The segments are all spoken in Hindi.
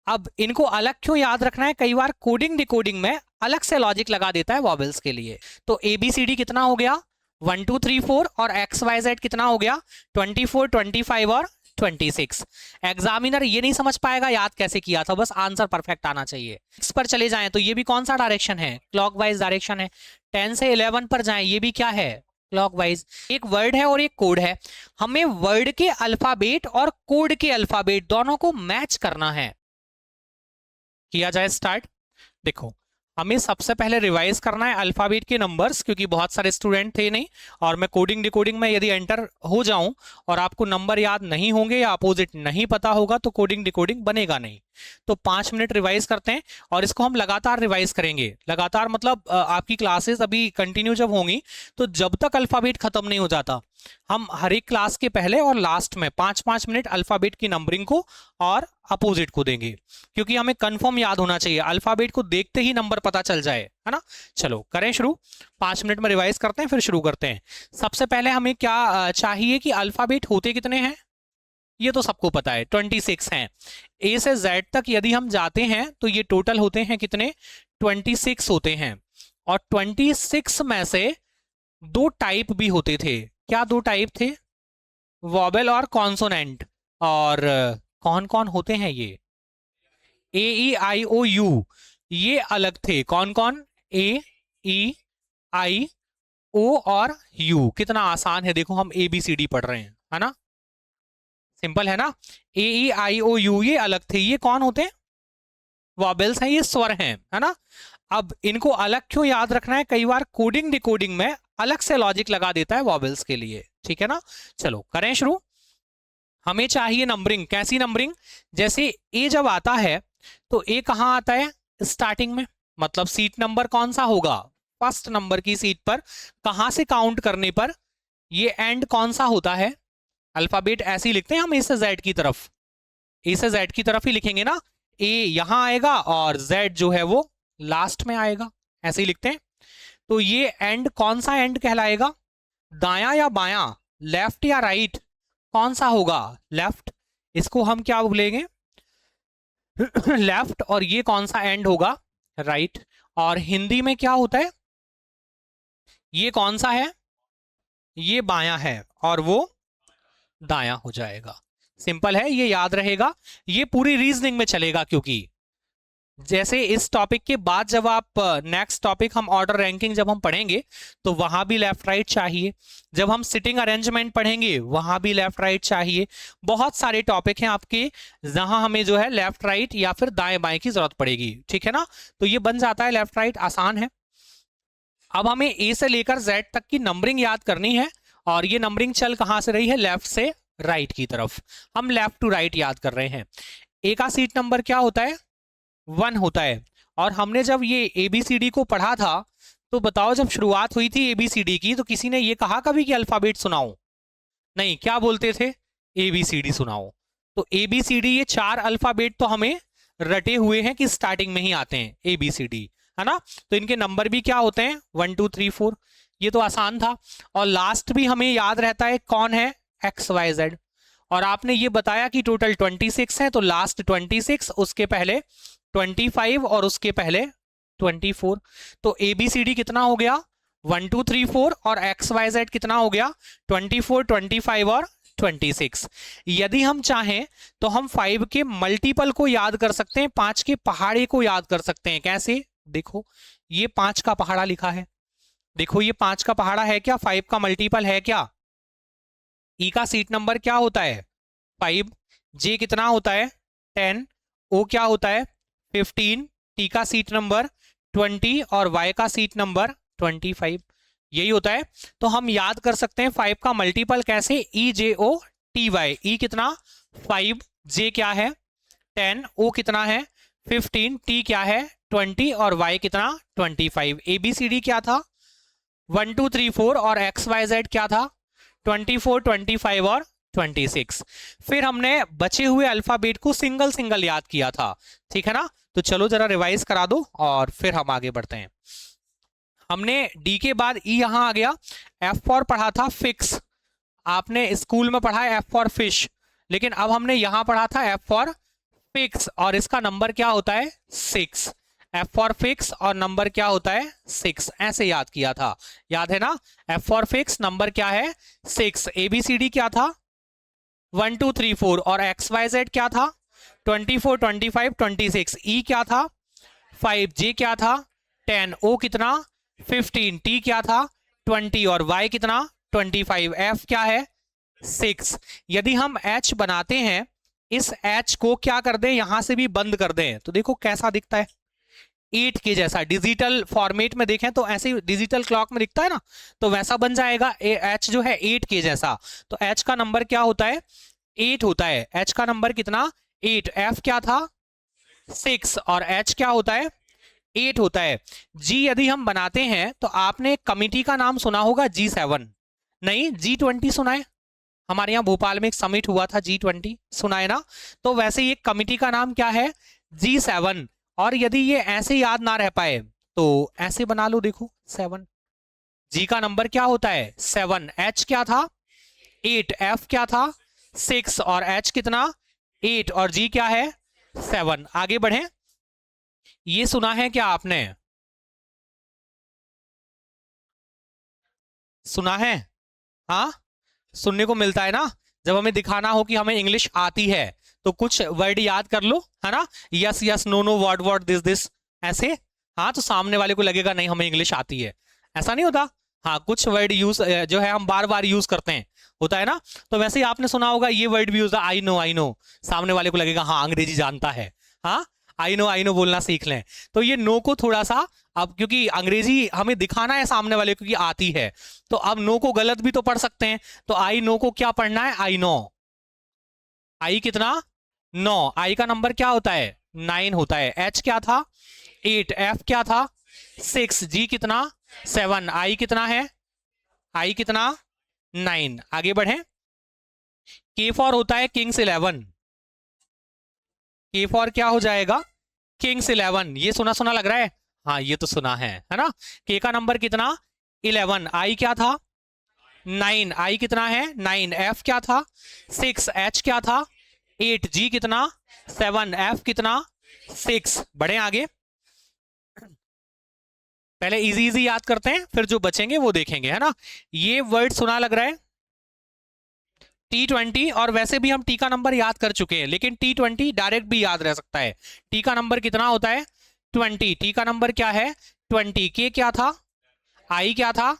अब इनको अलग क्यों याद रखना है, कई बार कोडिंग डिकोडिंग में अलग से लॉजिक लगा देता है वॉवेल्स के लिए। तो ABCD कितना हो गया 1 2 3 4 और XYZ कितना हो गया 24 25 और 26। एग्जामिनर ये नहीं समझ पाएगा याद कैसे किया था, बस आंसर परफेक्ट आना चाहिए। इस पर चले जाएं तो ये भी कौन सा डायरेक्शन है, क्लॉकवाइज डायरेक्शन है। 10 से 11 पर जाएं, ये भी क्या है, क्लॉकवाइज। एक वर्ड है और एक कोड है, हमें वर्ड के अल्फाबेट और कोड के अल्फाबेट दोनों को मैच करना है। किया जाए स्टार्ट। देखो हमें सबसे पहले रिवाइज करना है अल्फाबेट के नंबर्स, क्योंकि बहुत सारे स्टूडेंट थे नहीं, और मैं कोडिंग डिकोडिंग में यदि एंटर हो जाऊं और आपको नंबर याद नहीं होंगे या अपोजिट नहीं पता होगा तो कोडिंग डिकोडिंग बनेगा नहीं। तो 5 मिनट रिवाइज करते हैं, और इसको हम लगातार रिवाइज करेंगे। लगातार मतलब आपकी क्लासेस अभी कंटिन्यू जब होंगी तो जब तक अल्फाबेट खत्म नहीं हो जाता, हम हर एक क्लास के पहले और लास्ट में 5-5 मिनट अल्फाबेट की नंबरिंग को और अपोजिट को देंगे, क्योंकि हमें कंफर्म याद होना चाहिए, अल्फाबेट को देखते ही नंबर पता चल जाए, है ना। चलो करें शुरू, 5 मिनट में रिवाइज करते हैं फिर शुरू करते हैं। सबसे पहले हमें क्या चाहिए कि अल्फाबेट होते कितने हैं, ये तो सबको पता है 26 हैं। A से Z तक यदि हम जाते हैं तो ये टोटल होते हैं कितने, 26 होते हैं। और 26 में से दो टाइप भी होते थे। क्या दो टाइप थे, वॉवेल और कॉन्सोनेंट। और कौन कौन होते हैं ये, AEIOU, ये अलग थे। कौन कौन, AEIO और U। कितना आसान है, देखो हम ABCD पढ़ रहे हैं, है ना, सिंपल है ना। AEIOU ये अलग थे, ये कौन होते हैं, वॉवेल्स हैं, ये स्वर हैं, है ना। अब इनको अलग क्यों याद रखना है, कई बार कोडिंग डिकोडिंग में अलग से लॉजिक लगा देता है वॉवेल्स के लिए, ठीक है ना। चलो करें शुरू। हमें चाहिए नंबरिंग, कैसी नंबरिंग, जैसे ए जब आता है तो ए कहाँ आता है, स्टार्टिंग में, मतलब सीट नंबर कौन सा होगा, फर्स्ट नंबर की सीट पर। कहां से काउंट करने पर, ये एंड कौन सा होता है, अल्फाबेट ऐसे ही लिखते हैं हम, ए से जेड की तरफ, ए से जेड की तरफ ही लिखेंगे ना। ए यहां आएगा और जेड जो है वो लास्ट में आएगा, ऐसे ही लिखते हैं। तो ये एंड कौन सा एंड कहलाएगा, दायां या बायां, लेफ्ट या राइट, कौन सा होगा, लेफ्ट। इसको हम क्या बोलेंगे, लेफ्ट। और ये कौन सा एंड होगा, राइट। और हिंदी में क्या होता है, ये कौन सा है, ये बायां है और वो दायां हो जाएगा। सिंपल है, ये याद रहेगा, ये पूरी रीजनिंग में चलेगा। क्योंकि जैसे इस टॉपिक के बाद जब आप नेक्स्ट टॉपिक हम ऑर्डर रैंकिंग जब हम पढ़ेंगे तो वहां भी लेफ्ट राइट चाहिए, जब हम सिटिंग अरेंजमेंट पढ़ेंगे वहां भी लेफ्ट राइट चाहिए। बहुत सारे टॉपिक हैं आपके जहां हमें जो है लेफ्ट राइट या फिर दाएं बाएं की जरूरत पड़ेगी, ठीक है ना। तो ये बन जाता है लेफ्ट राइट, आसान है। अब हमें ए से लेकर जेड तक की नंबरिंग याद करनी है, और ये नंबरिंग चल कहां से रही है, लेफ्ट से राइट की तरफ। हम लेफ्ट टू राइट याद कर रहे हैं। ए का सीट नंबर क्या होता है, 1 होता है। और हमने जब ये ABCD को पढ़ा था तो बताओ, जब शुरुआत हुई थी ABCD की तो किसी ने ये कहा कभी कि अल्फाबेट सुनाओ, नहीं, क्या बोलते थे, ABCD सुनाओ। तो ABCD ये 4 अल्फाबेट तो हमें रटे हुए हैं कि स्टार्टिंग में ही आते हैं ABCD, है ना। तो इनके नंबर भी क्या होते हैं 1 2 3 4, ये तो आसान था। और लास्ट भी हमें याद रहता है कौन है, XYZ। और आपने ये बताया कि टोटल 26 है, तो लास्ट 26, उसके पहले 25 और उसके पहले 24। तो ABCD कितना हो गया 1 2 3 4 और XYZ कितना हो गया 24 25 और 26। यदि हम चाहें तो हम 5 के मल्टीपल को याद कर सकते हैं, 5 के पहाड़े को याद कर सकते हैं। कैसे, देखो ये 5 का पहाड़ा लिखा है, देखो ये 5 का पहाड़ा है क्या, 5 का मल्टीपल है क्या। ई का सीट नंबर क्या होता है 5, जे कितना होता है 10, ओ क्या होता है 15, टी का सीट नंबर 20 और वाई का सीट नंबर 25, यही होता है। तो हम याद कर सकते हैं 5 का मल्टीपल कैसे, EJOTY। ई कितना 5, जे क्या है 10, ओ कितना है 15, टी क्या है 20 और वाई कितना 25। ABCD क्या था 1 2 3 4 और XYZ क्या था 24 25 और 26। फिर हमने बचे हुए अल्फाबेट को सिंगल सिंगल याद किया था, ठीक है ना। तो चलो जरा रिवाइज करा दो और फिर हम आगे बढ़ते हैं। हमने डी के बाद ई यहां आ गया, एफ फॉर पढ़ा था फिक्स, आपने स्कूल में पढ़ा है एफ फॉर फिश, लेकिन अब हमने यहां पढ़ा था एफ फॉर फिक्स और इसका नंबर क्या होता है 6। F फॉर फिक्स और नंबर क्या होता है 6, ऐसे याद किया था, याद है ना। F फॉर फिक्स नंबर क्या है 6। ABCD क्या था 1 2 3 4 और XYZ क्या था 24 25 26। E क्या था 5। J क्या था 10। O कितना 15। T क्या था 20 और Y कितना 25। F क्या है 6। यदि हम H बनाते हैं, इस H को क्या कर दें यहां से भी बंद कर दें, तो देखो कैसा दिखता है 8 के जैसा। डिजिटल फॉर्मेट में देखें तो ऐसे डिजिटल क्लॉक में दिखता है ना, तो वैसा बन जाएगा। H जो है 8 के जैसा, तो H का नंबर क्या होता है 8 होता है। H का नंबर कितना 8। F क्या था 6 और H क्या होता है 8 होता है। G यदि हम बनाते हैं तो आपने कमिटी का नाम सुना होगा G7, नहीं G20 सुना है। हमारे यहाँ भोपाल में एक समिट हुआ था G20, सुना है ना। तो वैसे ये कमिटी का नाम क्या है G7। और यदि ये ऐसे याद ना रह पाए तो ऐसे बना लो, देखो 7। G का नंबर क्या होता है 7। H क्या था 8। F क्या था 6 और H कितना 8 और G क्या है 7। आगे बढ़े, ये सुना है क्या आपने, सुना है। हाँ, सुनने को मिलता है ना, जब हमें दिखाना हो कि हमें इंग्लिश आती है तो कुछ वर्ड याद कर लो, है ना। Yes yes, no no, what what, this this, ऐसे। हाँ, तो सामने वाले को लगेगा नहीं हमें इंग्लिश आती है, ऐसा नहीं होता। हाँ, कुछ वर्ड यूज जो है हम बार बार यूज करते हैं, होता है ना। तो वैसे ही आपने सुना होगा ये वर्ड भी use, I know I know, सामने वाले को लगेगा हाँ अंग्रेजी जानता है। हाँ, आई नो बोलना सीख लें। तो ये नो को थोड़ा सा, अब क्योंकि अंग्रेजी हमें दिखाना है सामने वाले को कि आती है, तो अब नो को गलत भी तो पढ़ सकते हैं। तो आई नो को क्या पढ़ना है आई नो। आई कितना 9। आई का नंबर क्या होता है 9 होता है। एच क्या था 8। एफ क्या था 6। जी कितना 7। आई कितना है, आई कितना 9। आगे बढ़े, के फॉर होता है किंग्स 11। के फॉर क्या हो जाएगा किंग्स 11। ये सुना सुना लग रहा है, हाँ ये तो सुना है ना। के का नंबर कितना 11। आई क्या था 9। आई कितना है 9। एफ क्या था 6। एच क्या था 8। जी कितना 7। एफ कितना 6। बढ़े आगे, पहले इजी इजी याद करते हैं फिर जो बचेंगे वो देखेंगे, है ना। ये वर्ड सुना लग रहा है T20, और वैसे भी हम टी का नंबर याद कर चुके हैं, लेकिन T20 डायरेक्ट भी याद रह सकता है। टी का नंबर कितना होता है 20। टी का नंबर क्या है 20। के क्या था, आई क्या था,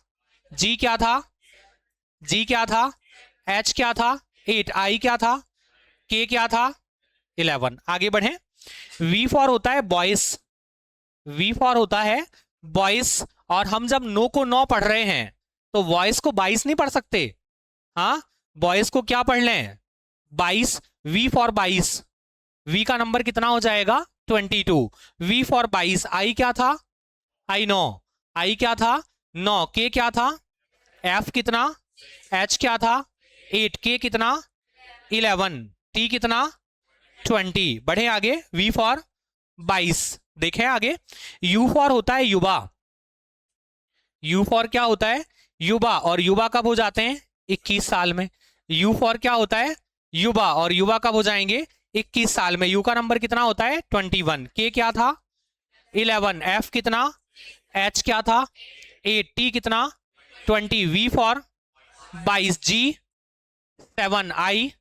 जी क्या था, जी क्या था, एच क्या था 8। आई क्या था, के क्या था 11। आगे बढ़े, वी फॉर होता है बॉयस। वी फॉर होता है बॉयस, और हम जब नो को 9 पढ़ रहे हैं तो वॉइस को 22 नहीं पढ़ सकते। हाँ, बॉयज को क्या पढ़ लें 22। V for 22। वी का नंबर कितना हो जाएगा 22। V for 22। आई क्या था आई नो। आई क्या था 9। के क्या था एफ कितना, एच क्या था 8। के कितना 11। टी कितना 20। बढ़े आगे, वी फॉर 22। देखें आगे, यू फॉर होता है युवा। यू फॉर क्या होता है युवा, और युवा कब हो जाते हैं 21 साल में। यू फॉर क्या होता है युवा, और युवा कब हो जाएंगे 21 साल में। यू का नंबर कितना होता है 21। के क्या था 11। एफ कितना, एच क्या था 8। टी कितना 20। V for 22। G 7। I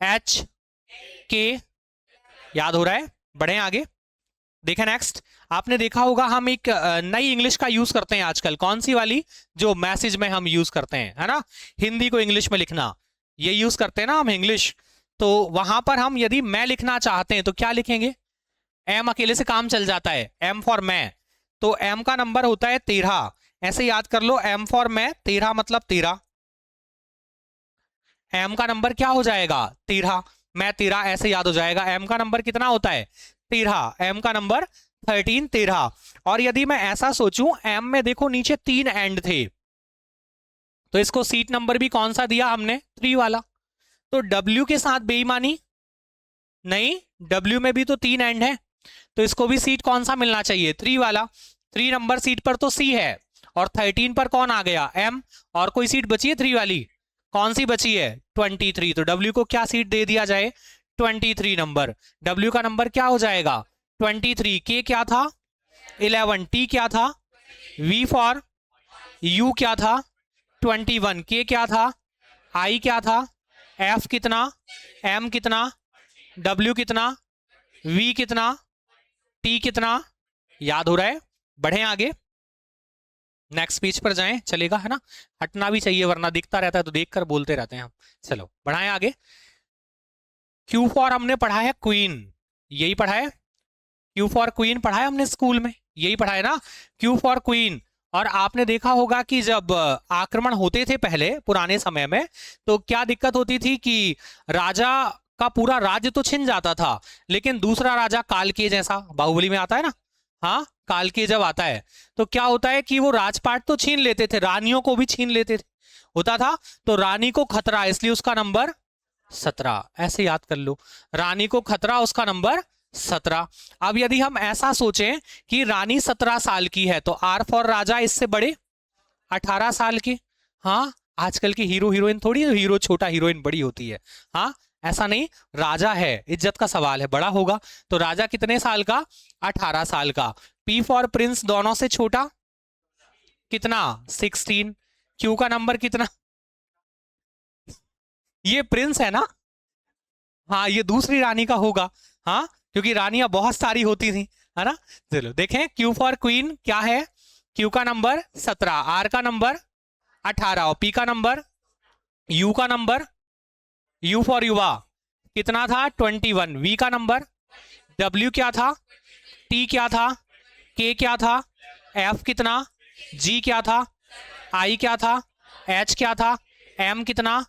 H K, याद हो रहा है। बढ़े आगे, देखें नेक्स्ट। आपने देखा होगा हम एक नई इंग्लिश का यूज करते हैं आजकल, कौन सी वाली, जो मैसेज में हम यूज करते हैं, है ना। हिंदी को इंग्लिश में लिखना, ये यूज करते हैं ना हम इंग्लिश। तो वहां पर हम यदि मैं लिखना चाहते हैं तो क्या लिखेंगे, एम अकेले से काम चल जाता है, एम फॉर मैं। तो एम का नंबर होता है 13। ऐसे याद कर लो, एम फॉर मैं 13 मतलब 13। एम का नंबर क्या हो जाएगा 13, मैं 13 ऐसे याद हो जाएगा। एम का नंबर कितना होता है 13। एम का नंबर 13 13। और यदि मैं ऐसा सोचूं, एम में देखो नीचे 3 एंड थे, तो इसको सीट नंबर भी कौन सा दिया हमने 3 वाला। तो डब्ल्यू के साथ बेईमानी नहीं, डब्ल्यू में भी तो 3 एंड है, तो इसको भी सीट कौन सा मिलना चाहिए 3 वाला। 3 नंबर सीट पर तो सी है, और 13 पर कौन आ गया एम, और कोई सीट बची है 3 वाली, कौन सी बची है 23। तो डब्ल्यू को क्या सीट दे दिया जाए 23 नंबर। W का नंबर क्या हो जाएगा 23। K क्या था 11। T क्या था V फॉर U क्या था 21। K क्या था I क्या था F कितना M कितना W कितना V कितना T कितना। याद हो रहा है। बढ़े आगे नेक्स्ट पेज पर जाएं चलेगा है ना। हटना भी चाहिए वरना दिखता रहता है तो देखकर बोलते रहते हैं हम। चलो बढ़ाएं आगे। क्यू फॉर हमने पढ़ा है क्वीन यही पढ़ा है। क्यू फॉर क्वीन पढ़ा है हमने स्कूल में यही पढ़ा है ना क्यू फॉर क्वीन। और आपने देखा होगा कि जब आक्रमण होते थे पहले पुराने समय में तो क्या दिक्कत होती थी कि राजा का पूरा राज्य तो छिन जाता था लेकिन दूसरा राजा कालकेय जैसा बाहुबली में आता है ना। हाँ कालकेय जब आता है तो क्या होता है कि वो राजपाट तो छीन लेते थे रानियों को भी छीन लेते थे होता था। तो रानी को खतरा इसलिए उसका नंबर 17 ऐसे याद कर लो। रानी को खतरा उसका नंबर 17। अब यदि हम ऐसा सोचें कि रानी 17 साल की है तो आर फॉर राजा इससे बड़े 18 साल के। हाँ आजकल की हीरो हीरोइन थोड़ी हीरो छोटा हीरोइन बड़ी होती है। हाँ ऐसा नहीं राजा है इज्जत का सवाल है बड़ा होगा। तो राजा कितने साल का 18 साल का। पी फॉर प्रिंस दोनों से छोटा कितना 16। क्यू का नंबर कितना ये प्रिंस है ना। हाँ ये दूसरी रानी का होगा। हाँ क्योंकि रानियां बहुत सारी होती थी है ना। चलो देखें क्यू फॉर क्वीन क्या है। क्यू का नंबर 17 आर का नंबर 18 और पी का नंबर यू का नंबर यू फॉर युवा कितना था 21। वी का नंबर डब्ल्यू क्या था टी क्या था के क्या था एफ कितना जी क्या था आई क्या था एच क्या था एम कितना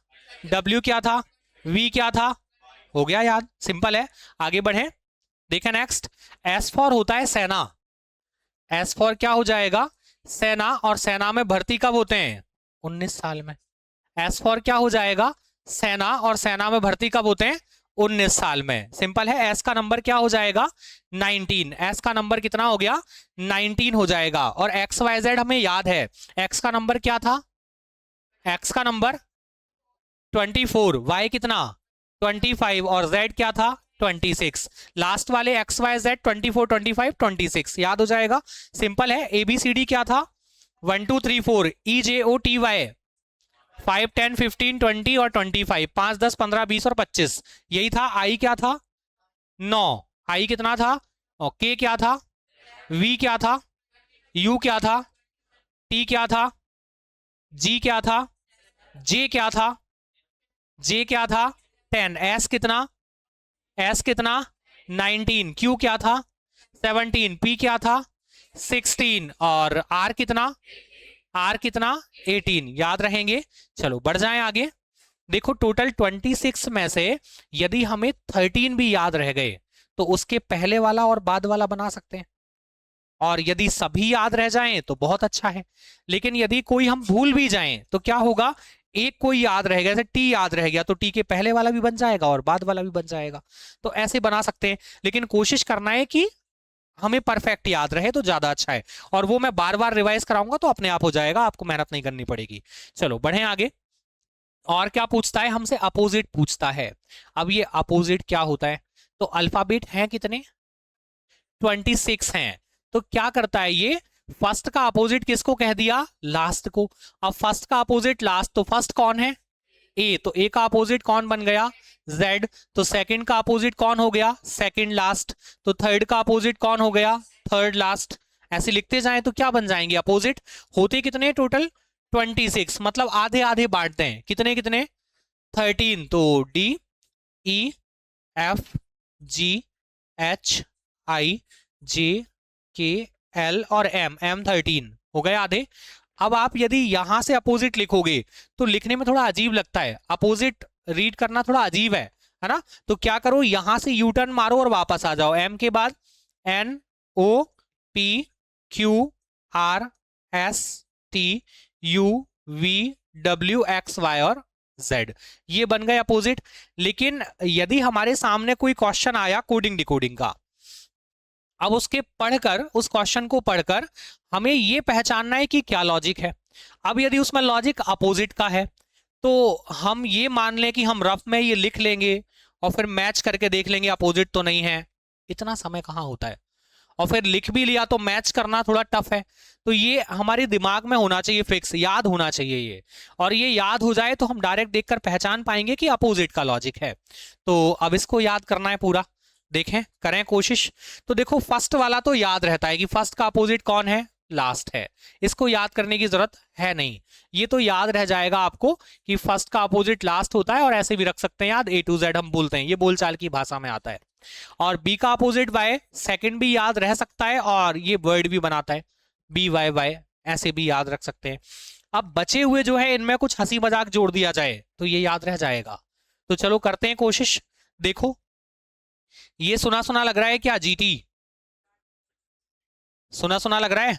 डब्ल्यू क्या था वी क्या था। हो गया याद सिंपल है। आगे बढ़े देखें नेक्स्ट। एस फॉर होता है सेना। एस फॉर क्या हो जाएगा सेना और सेना में भर्ती कब होते हैं 19 साल में। एस फॉर क्या हो जाएगा सेना और सेना में भर्ती कब होते हैं 19 साल में। सिंपल है एस का नंबर क्या हो जाएगा 19। एस का नंबर कितना हो गया 19 हो जाएगा। और एक्स वाई जेड हमें याद है एक्स का नंबर क्या था एक्स का नंबर 24 वाई कितना 25 और जेड क्या था 26। लास्ट वाले एक्स वाई जेड 24 25 26 याद हो जाएगा। सिंपल है ABCD क्या था 1 2 3 4 EJOTY 5 10 15 20 और 25 5 10 15 20 और 25 यही था। आई क्या था 9 आई कितना था और के क्या था वी क्या था यू क्या था टी क्या था जी क्या था जे क्या था जे क्या था 10 एस कितना 19 क्यू क्या था 17 पी क्या था 16 और आर कितना 18 याद रहेंगे। चलो बढ़ जाएं आगे। देखो टोटल 26 में से यदि हमें 13 भी याद रह गए तो उसके पहले वाला और बाद वाला बना सकते हैं। और यदि सभी याद रह जाएं तो बहुत अच्छा है। लेकिन यदि कोई हम भूल भी जाएं तो क्या होगा एक कोई याद रह गया जैसे टी याद रह गया तो टी के पहले वाला भी बन जाएगा और बाद वाला भी बन जाएगा। तो ऐसे बना सकते हैं लेकिन कोशिश करना है कि हमें परफेक्ट याद रहे तो ज्यादा अच्छा है। और वो मैं बार बार रिवाइज कराऊंगा तो अपने आप हो जाएगा आपको मेहनत नहीं करनी पड़ेगी। चलो बढ़े आगे। और क्या पूछता है हमसे अपोजिट पूछता है। अब ये अपोजिट क्या होता है तो अल्फाबेट हैं कितने 26 हैं। तो क्या करता है ये फर्स्ट का अपोजिट किसको कह दिया लास्ट को। अब फर्स्ट का अपोजिट लास्ट तो फर्स्ट कौन है ए तो ए का अपोजिट कौन बन गया जेड। तो सेकंड का अपोजिट कौन हो गया सेकंड लास्ट। तो थर्ड का अपोजिट कौन हो गया थर्ड लास्ट। ऐसे लिखते जाएं तो क्या बन जाएंगे अपोजिट होते कितने टोटल 26 मतलब आधे आधे बांटते हैं कितने कितने 13 तो D E F G H I J K L और एम 13 हो गए आधे। अब आप यदि यहां से अपोजिट लिखोगे तो लिखने में थोड़ा अजीब लगता है अपोजिट रीड करना थोड़ा अजीब है ना। तो क्या करो यहां से यू टर्न मारो और वापस आ जाओ एम के बाद N O P Q R S T U V W X Y और जेड ये बन गए अपोजिट। लेकिन यदि हमारे सामने कोई क्वेश्चन आया कोडिंग डिकोडिंग का अब उसके पढ़कर उस क्वेश्चन को पढ़कर हमें ये पहचानना है कि क्या लॉजिक है। अब यदि उसमें लॉजिक अपोजिट का है तो हम ये मान लें कि हम रफ में ये लिख लेंगे और फिर मैच करके देख लेंगे अपोजिट तो नहीं है, इतना समय कहाँ होता है। और फिर लिख भी लिया तो मैच करना थोड़ा टफ है। तो ये हमारे दिमाग में होना चाहिए, फिक्स याद होना चाहिए ये। और ये याद हो जाए तो हम डायरेक्ट देखकर पहचान पाएंगे कि अपोजिट का लॉजिक है। तो अब इसको याद करना है पूरा, देखें करें कोशिश। तो देखो फर्स्ट वाला तो याद रहता है कि फर्स्ट का अपोजिट कौन है, लास्ट है। इसको याद करने की जरूरत है नहीं, ये तो याद रह जाएगा आपको कि फर्स्ट का अपोजिट लास्ट होता है। और ऐसे भी रख सकते हैं याद, A to Z हम बोलते हैं, ये बोलचाल की भाषा में आता है। और बी का अपोजिट वाई, सेकंड भी याद रह सकता है और ये वर्ड भी बनाता है BYY, ऐसे भी याद रख सकते हैं। अब बचे हुए जो है इनमें कुछ हंसी मजाक जोड़ दिया जाए तो ये याद रह जाएगा। तो चलो करते हैं कोशिश। देखो ये सुना सुना लग रहा है क्या, GT सुना सुना लग रहा है।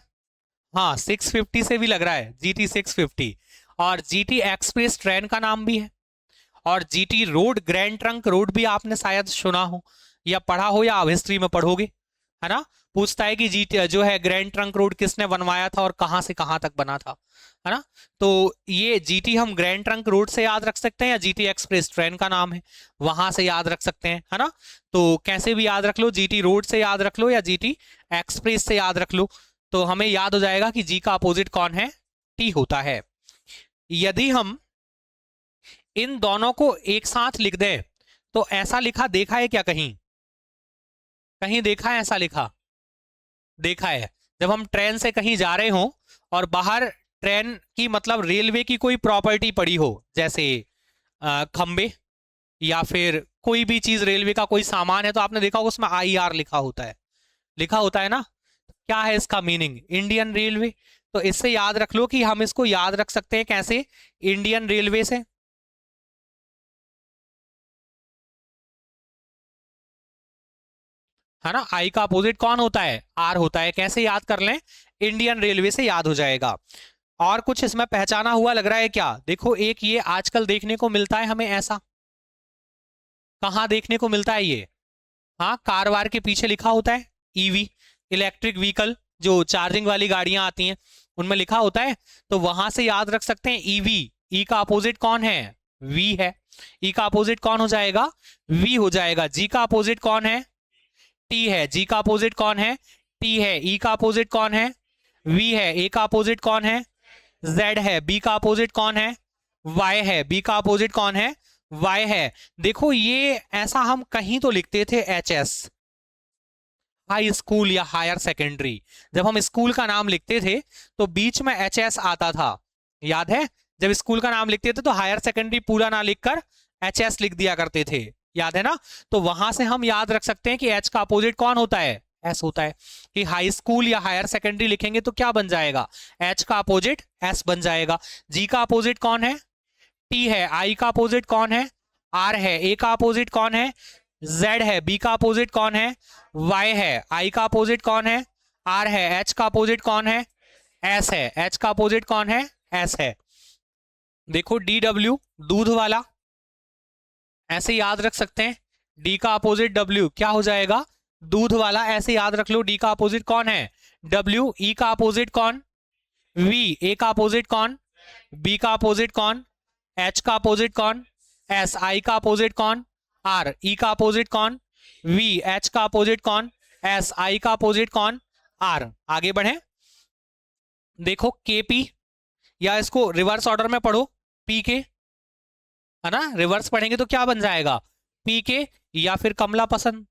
हाँ 650 से भी लग रहा है, GT 650। और GT एक्सप्रेस ट्रेन का नाम भी है। और GT road, grand trunk road भी आपने शायद सुना हो या पढ़ा हो, या आप हिस्ट्री में पढ़ोगे, है ना। पूछता है कि GT जो है ग्रैंड ट्रंक रोड किसने बनवाया था और कहां से कहां तक बना था, है ना। तो ये GT हम ग्रैंड ट्रंक रोड से याद रख सकते हैं, या GT एक्सप्रेस ट्रेन का नाम है वहां से याद रख सकते हैं, है ना। तो कैसे भी याद रख लो, GT रोड से याद रख लो या GT एक्सप्रेस से याद रख लो, तो हमें याद हो जाएगा कि G का अपोजिट कौन है, T होता है। यदि हम इन दोनों को एक साथ लिख दें तो ऐसा लिखा देखा है क्या, कहीं कहीं देखा है ऐसा लिखा, देखा है। जब हम ट्रेन से कहीं जा रहे हो और बाहर ट्रेन की मतलब रेलवे की कोई प्रॉपर्टी पड़ी हो, जैसे खंबे या फिर कोई भी चीज रेलवे का कोई सामान है, तो आपने देखा होगा उसमें IR लिखा होता है, लिखा होता है ना। क्या है इसका मीनिंग, इंडियन रेलवे। तो इससे याद रख लो कि हम इसको याद रख सकते हैं कैसे, इंडियन रेलवे से, है ना। आई का अपोजिट कौन होता है, R होता है। कैसे याद कर लें, इंडियन रेलवे से याद हो जाएगा। और कुछ इसमें पहचाना हुआ लग रहा है क्या, देखो एक ये आजकल देखने को मिलता है हमें ऐसा, कहाँ देखने को मिलता है ये, हाँ कार वार के पीछे लिखा होता है EV, इलेक्ट्रिक व्हीकल, जो चार्जिंग वाली गाड़ियां आती हैं उनमें लिखा होता है। तो वहां से याद रख सकते हैं EV, E का अपोजिट कौन है, V है। E का अपोजिट कौन हो जाएगा, V हो जाएगा। G का अपोजिट कौन है, T है। G का अपोजिट कौन है, T है। E का अपोजिट कौन है, V है। A का अपोजिट कौन है, Z है। B का अपोजिट कौन है, Y है। B का अपोजिट कौन है, Y है। देखो ये ऐसा हम कहीं तो लिखते थे HS, हाई स्कूल या हायर सेकेंडरी। जब हम स्कूल का नाम लिखते थे तो बीच में HS आता था, याद है। जब स्कूल का नाम लिखते थे तो हायर सेकेंडरी पूरा ना लिखकर HS लिख दिया करते थे, याद है ना। तो वहां से हम याद रख सकते हैं कि H का अपोजिट कौन होता है, S होता है। कि हाई स्कूल या हायर सेकेंडरी लिखेंगे तो क्या बन जाएगा, H का अपोजिट S बन जाएगा। G का अपोजिट कौन है, T है। I का अपोजिट कौन है, R है। A का अपोजिट कौन है, Z है। B का अपोजिट कौन है, Y है। I का अपोजिट कौन है, R है। H का अपोजिट कौन है, S है। H का अपोजिट कौन है, S है। देखो DW दूध वाला, ऐसे याद रख सकते हैं। D का अपोजिट W क्या हो जाएगा, दूध वाला, ऐसे याद रख लो। D का अपोजिट कौन है, W। E का अपोजिट कौन, V। A का अपोजिट कौन, B का अपोजिट कौन, H का अपोजिट कौन, S। I का अपोजिट कौन, R। E का अपोजिट कौन, V। H का अपोजिट कौन, S। I का अपोजिट कौन, R। आगे बढ़े, देखो KP, या इसको रिवर्स ऑर्डर में पढ़ो, PK, है ना। रिवर्स पढ़ेंगे तो क्या बन जाएगा, PK। या फिर कमला पसंद,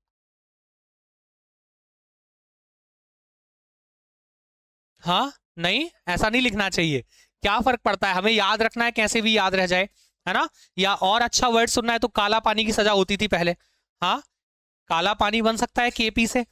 हाँ नहीं ऐसा नहीं लिखना चाहिए। क्या फर्क पड़ता है, हमें याद रखना है कैसे भी याद रह जाए, है ना। या और अच्छा वर्ड सुनना है तो काला पानी की सजा होती थी पहले, हाँ काला पानी बन सकता है KP से।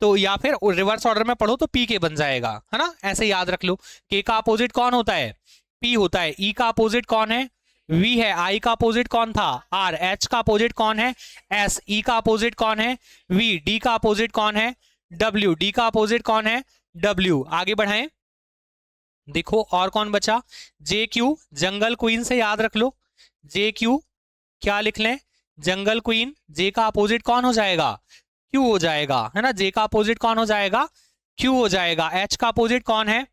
तो या फिर रिवर्स ऑर्डर में पढ़ो तो PK बन जाएगा, है ना। ऐसे याद रख लो। K का अपोजिट कौन होता है, P होता है। E का अपोजिट कौन है, V है। I का अपोजिट कौन था, R। H का अपोजिट कौन है, S। E का अपोजिट कौन है, V। D का अपोजिट कौन है, W। D का अपोजिट कौन है, W। आगे बढ़ाएं, देखो और कौन बचा, JQ, जंगल क्वीन से याद रख लो। JQ क्या लिख लें, जंगल क्वीन। J का अपोजिट कौन हो जाएगा, Q हो जाएगा, है ना। J का अपोजिट कौन हो जाएगा, Q हो जाएगा। H का अपोजिट कौन है,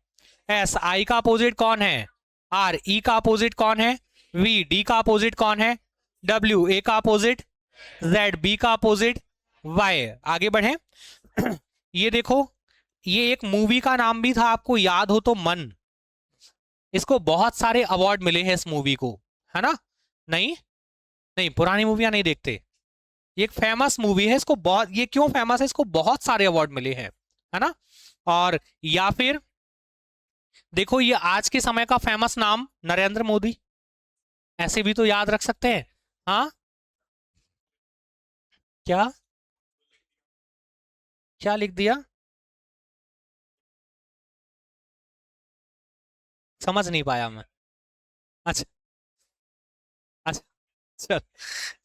S। I का अपोजिट कौन है, R। E का अपोजिट कौन है, V। D का अपोजिट कौन है, W। A का अपोजिट Z, B का अपोजिट Y। आगे बढ़े। ये देखो, ये एक मूवी का नाम भी था, आपको याद हो तो, मन। इसको बहुत सारे अवार्ड मिले हैं इस मूवी को, है ना? नहीं, नहीं पुरानी मूवियां नहीं देखते। ये एक फेमस मूवी है, इसको बहुत, ये क्यों फेमस है, इसको बहुत सारे अवार्ड मिले हैं, है ना? और या फिर देखो, ये आज के समय का फेमस नाम नरेंद्र मोदी, ऐसे भी तो याद रख सकते हैं। हाँ, क्या क्या लिख दिया? समझ नहीं पाया मैं। अच्छा, अच्छा, चलो,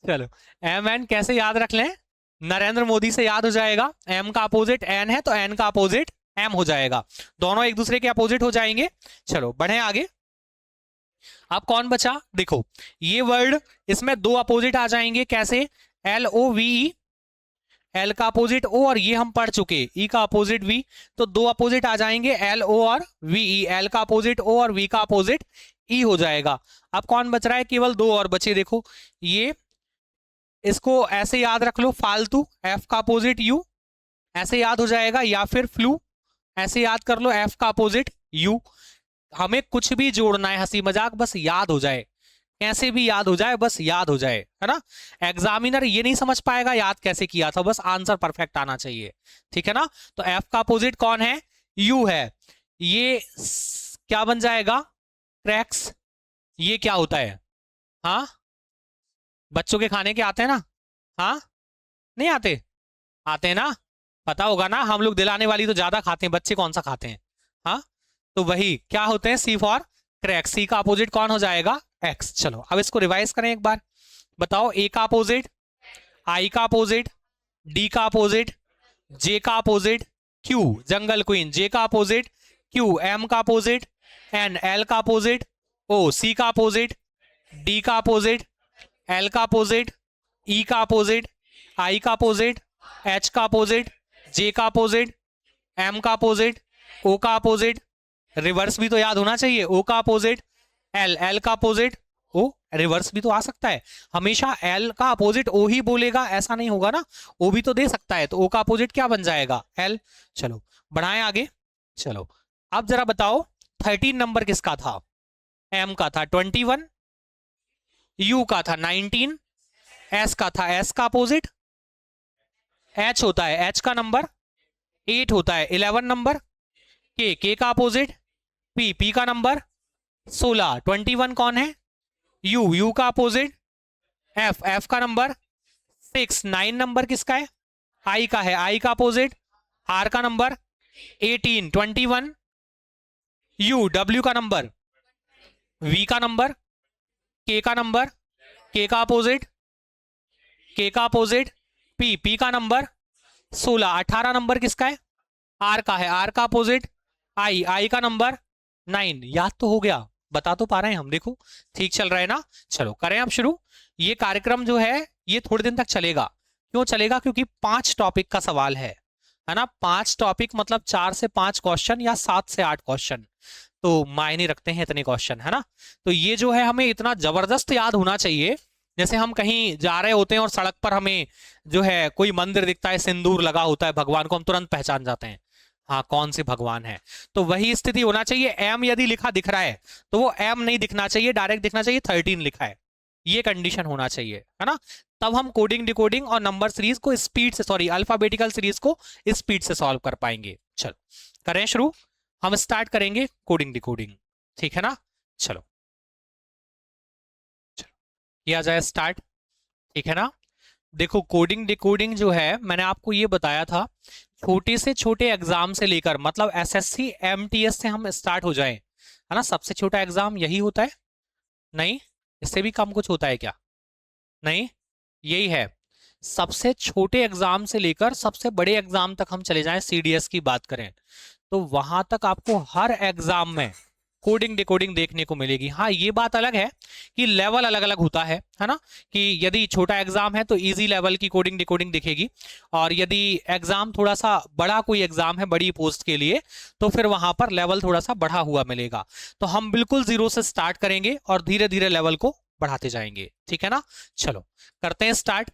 चलो। एम एन कैसे याद रख लें? नरेंद्र मोदी से याद हो जाएगा। एम का अपोजिट एन है तो एन का अपोजिट एम हो जाएगा, दोनों एक दूसरे के अपोजिट हो जाएंगे। चलो बढ़े आगे। अब कौन बचा? देखो, ये वर्ड, इसमें दो अपोजिट आ जाएंगे, कैसे? LOVE, एल का अपोजिट ओ, और ये हम पढ़ चुके, ई का अपोजिट वी। तो दो अपोजिट आ जाएंगे, LO और VE। एल का अपोजिट ओ और वी का अपोजिट ई हो जाएगा। अब कौन बच रहा है? केवल दो और बचे। देखो, ये, इसको ऐसे याद रख लो, फालतू, एफ का अपोजिट यू, ऐसे याद हो जाएगा। या फिर फ्लू, ऐसे याद कर लो, एफ का अपोजिट यू। हमें कुछ भी जोड़ना है, हंसी मजाक, बस याद हो जाए, कैसे भी याद हो जाए, बस याद हो जाए, है ना? एग्जामिनर ये नहीं समझ पाएगा याद कैसे किया था, बस आंसर परफेक्ट आना चाहिए, ठीक है ना? तो एफ का अपोजिट कौन है? यू है। ये क्या बन जाएगा? क्रैक्स। ये क्या होता है? हाँ, बच्चों के खाने के आते हैं ना? हाँ, नहीं आते? आते हैं ना? पता होगा ना, हम लोग दिलाने वाली तो ज्यादा खाते हैं, बच्चे कौन सा खाते हैं? हाँ, तो वही क्या होते हैं? सी फॉर क्रैक। सी का अपोजिट कौन हो जाएगा? एक्स। चलो अब इसको रिवाइज करें एक बार। बताओ, ए का अपोजिट, आई का अपोजिट, डी का अपोजिट, जे का अपोजिट क्यू, जंगल क्वीन। जे का अपोजिट क्यू, एम का अपोजिट एन, एल का अपोजिट ओ, सी का अपोजिट डी का अपोजिट, एल का अपोजिट ई का अपोजिट, आई का अपोजिट एच का अपोजिट, जे का अपोजिट, एम का अपोजिट, ओ का अपोजिट, रिवर्स भी तो याद होना चाहिए, ओ का अपोजिट एल, एल का अपोजिट ओ। रिवर्स भी तो आ सकता है, हमेशा एल का अपोजिट ओ ही बोलेगा ऐसा नहीं होगा ना, ओ भी तो दे सकता है। तो ओ का अपोजिट क्या बन जाएगा? एल। चलो बढ़ाएं आगे। चलो अब जरा बताओ, 13 नंबर किसका था? एम का था 21, यू का था 19, एस का था, एस का अपोजिट एच होता है, एच का नंबर 8 होता है, 11 नंबर। के का अपोजिट पी, पी का नंबर 16, 21 कौन है? यू, यू का अपोजिट एफ, एफ का नंबर 6, 9 नंबर किसका है? आई का है, आई का अपोजिट आर का नंबर 18, 21 यू, डब्ल्यू का नंबर, वी का नंबर, के का नंबर, के का अपोजिट, के का अपोजिट पी, पी का नंबर 16, 18 नंबर किसका है? आर का है, आर का अपोजिट आई, आई का नंबर 9। याद तो हो गया, बता तो पा रहे हैं हम, देखो ठीक चल रहा है ना? चलो करें अब शुरू। ये कार्यक्रम जो है ये थोड़े दिन तक चलेगा। क्यों चलेगा? क्योंकि 5 टॉपिक का सवाल है ना? 5 टॉपिक मतलब 4 से 5 क्वेश्चन या 7 से 8 क्वेश्चन, तो मायने रखते हैं इतने क्वेश्चन, है ना? तो ये जो है हमें इतना जबरदस्त याद होना चाहिए, जैसे हम कहीं जा रहे होते हैं और सड़क पर हमें जो है कोई मंदिर दिखता है, सिंदूर लगा होता है भगवान को, हम तुरंत पहचान जाते हैं हाँ कौन से भगवान है। तो वही स्थिति होना चाहिए। एम यदि लिखा दिख रहा है तो वो एम नहीं दिखना चाहिए, डायरेक्ट दिखना चाहिए 13 लिखा है, ये कंडीशन होना चाहिए, है ना? तब हम कोडिंग डिकोडिंग और नंबर सीरीज को स्पीड से, सॉरी अल्फाबेटिकल सीरीज को स्पीड से सॉल्व कर पाएंगे। चलो करें शुरू, हम स्टार्ट करेंगे कोडिंग डिकोडिंग, ठीक है ना? चलो चलो किया जाए स्टार्ट, ठीक है ना? देखो कोडिंग डिकोडिंग जो है मैंने आपको ये बताया था, छोटे से छोटे एग्जाम से लेकर मतलब एसएससी एमटीएस से हम स्टार्ट हो जाएं, है ना? सबसे छोटा एग्जाम यही होता है? नहीं, इससे भी कम कुछ होता है क्या? नहीं, यही है। सबसे छोटे एग्जाम से लेकर सबसे बड़े एग्जाम तक हम चले जाएं, सीडीएस की बात करें तो वहां तक आपको हर एग्जाम में कोडिंग डिकोडिंग देखने को मिलेगी। हाँ ये बात अलग है कि लेवल अलग अलग होता है ना? कि यदि छोटा एग्जाम है तो इजी लेवल की कोडिंग डिकोडिंग दिखेगी, और यदि एग्जाम थोड़ा सा बड़ा कोई एग्जाम है बड़ी पोस्ट के लिए तो फिर वहां पर लेवल थोड़ा सा बढ़ा हुआ मिलेगा। तो हम बिल्कुल जीरो से स्टार्ट करेंगे और धीरे धीरे लेवल को बढ़ाते जाएंगे, ठीक है ना? चलो करते हैं स्टार्ट।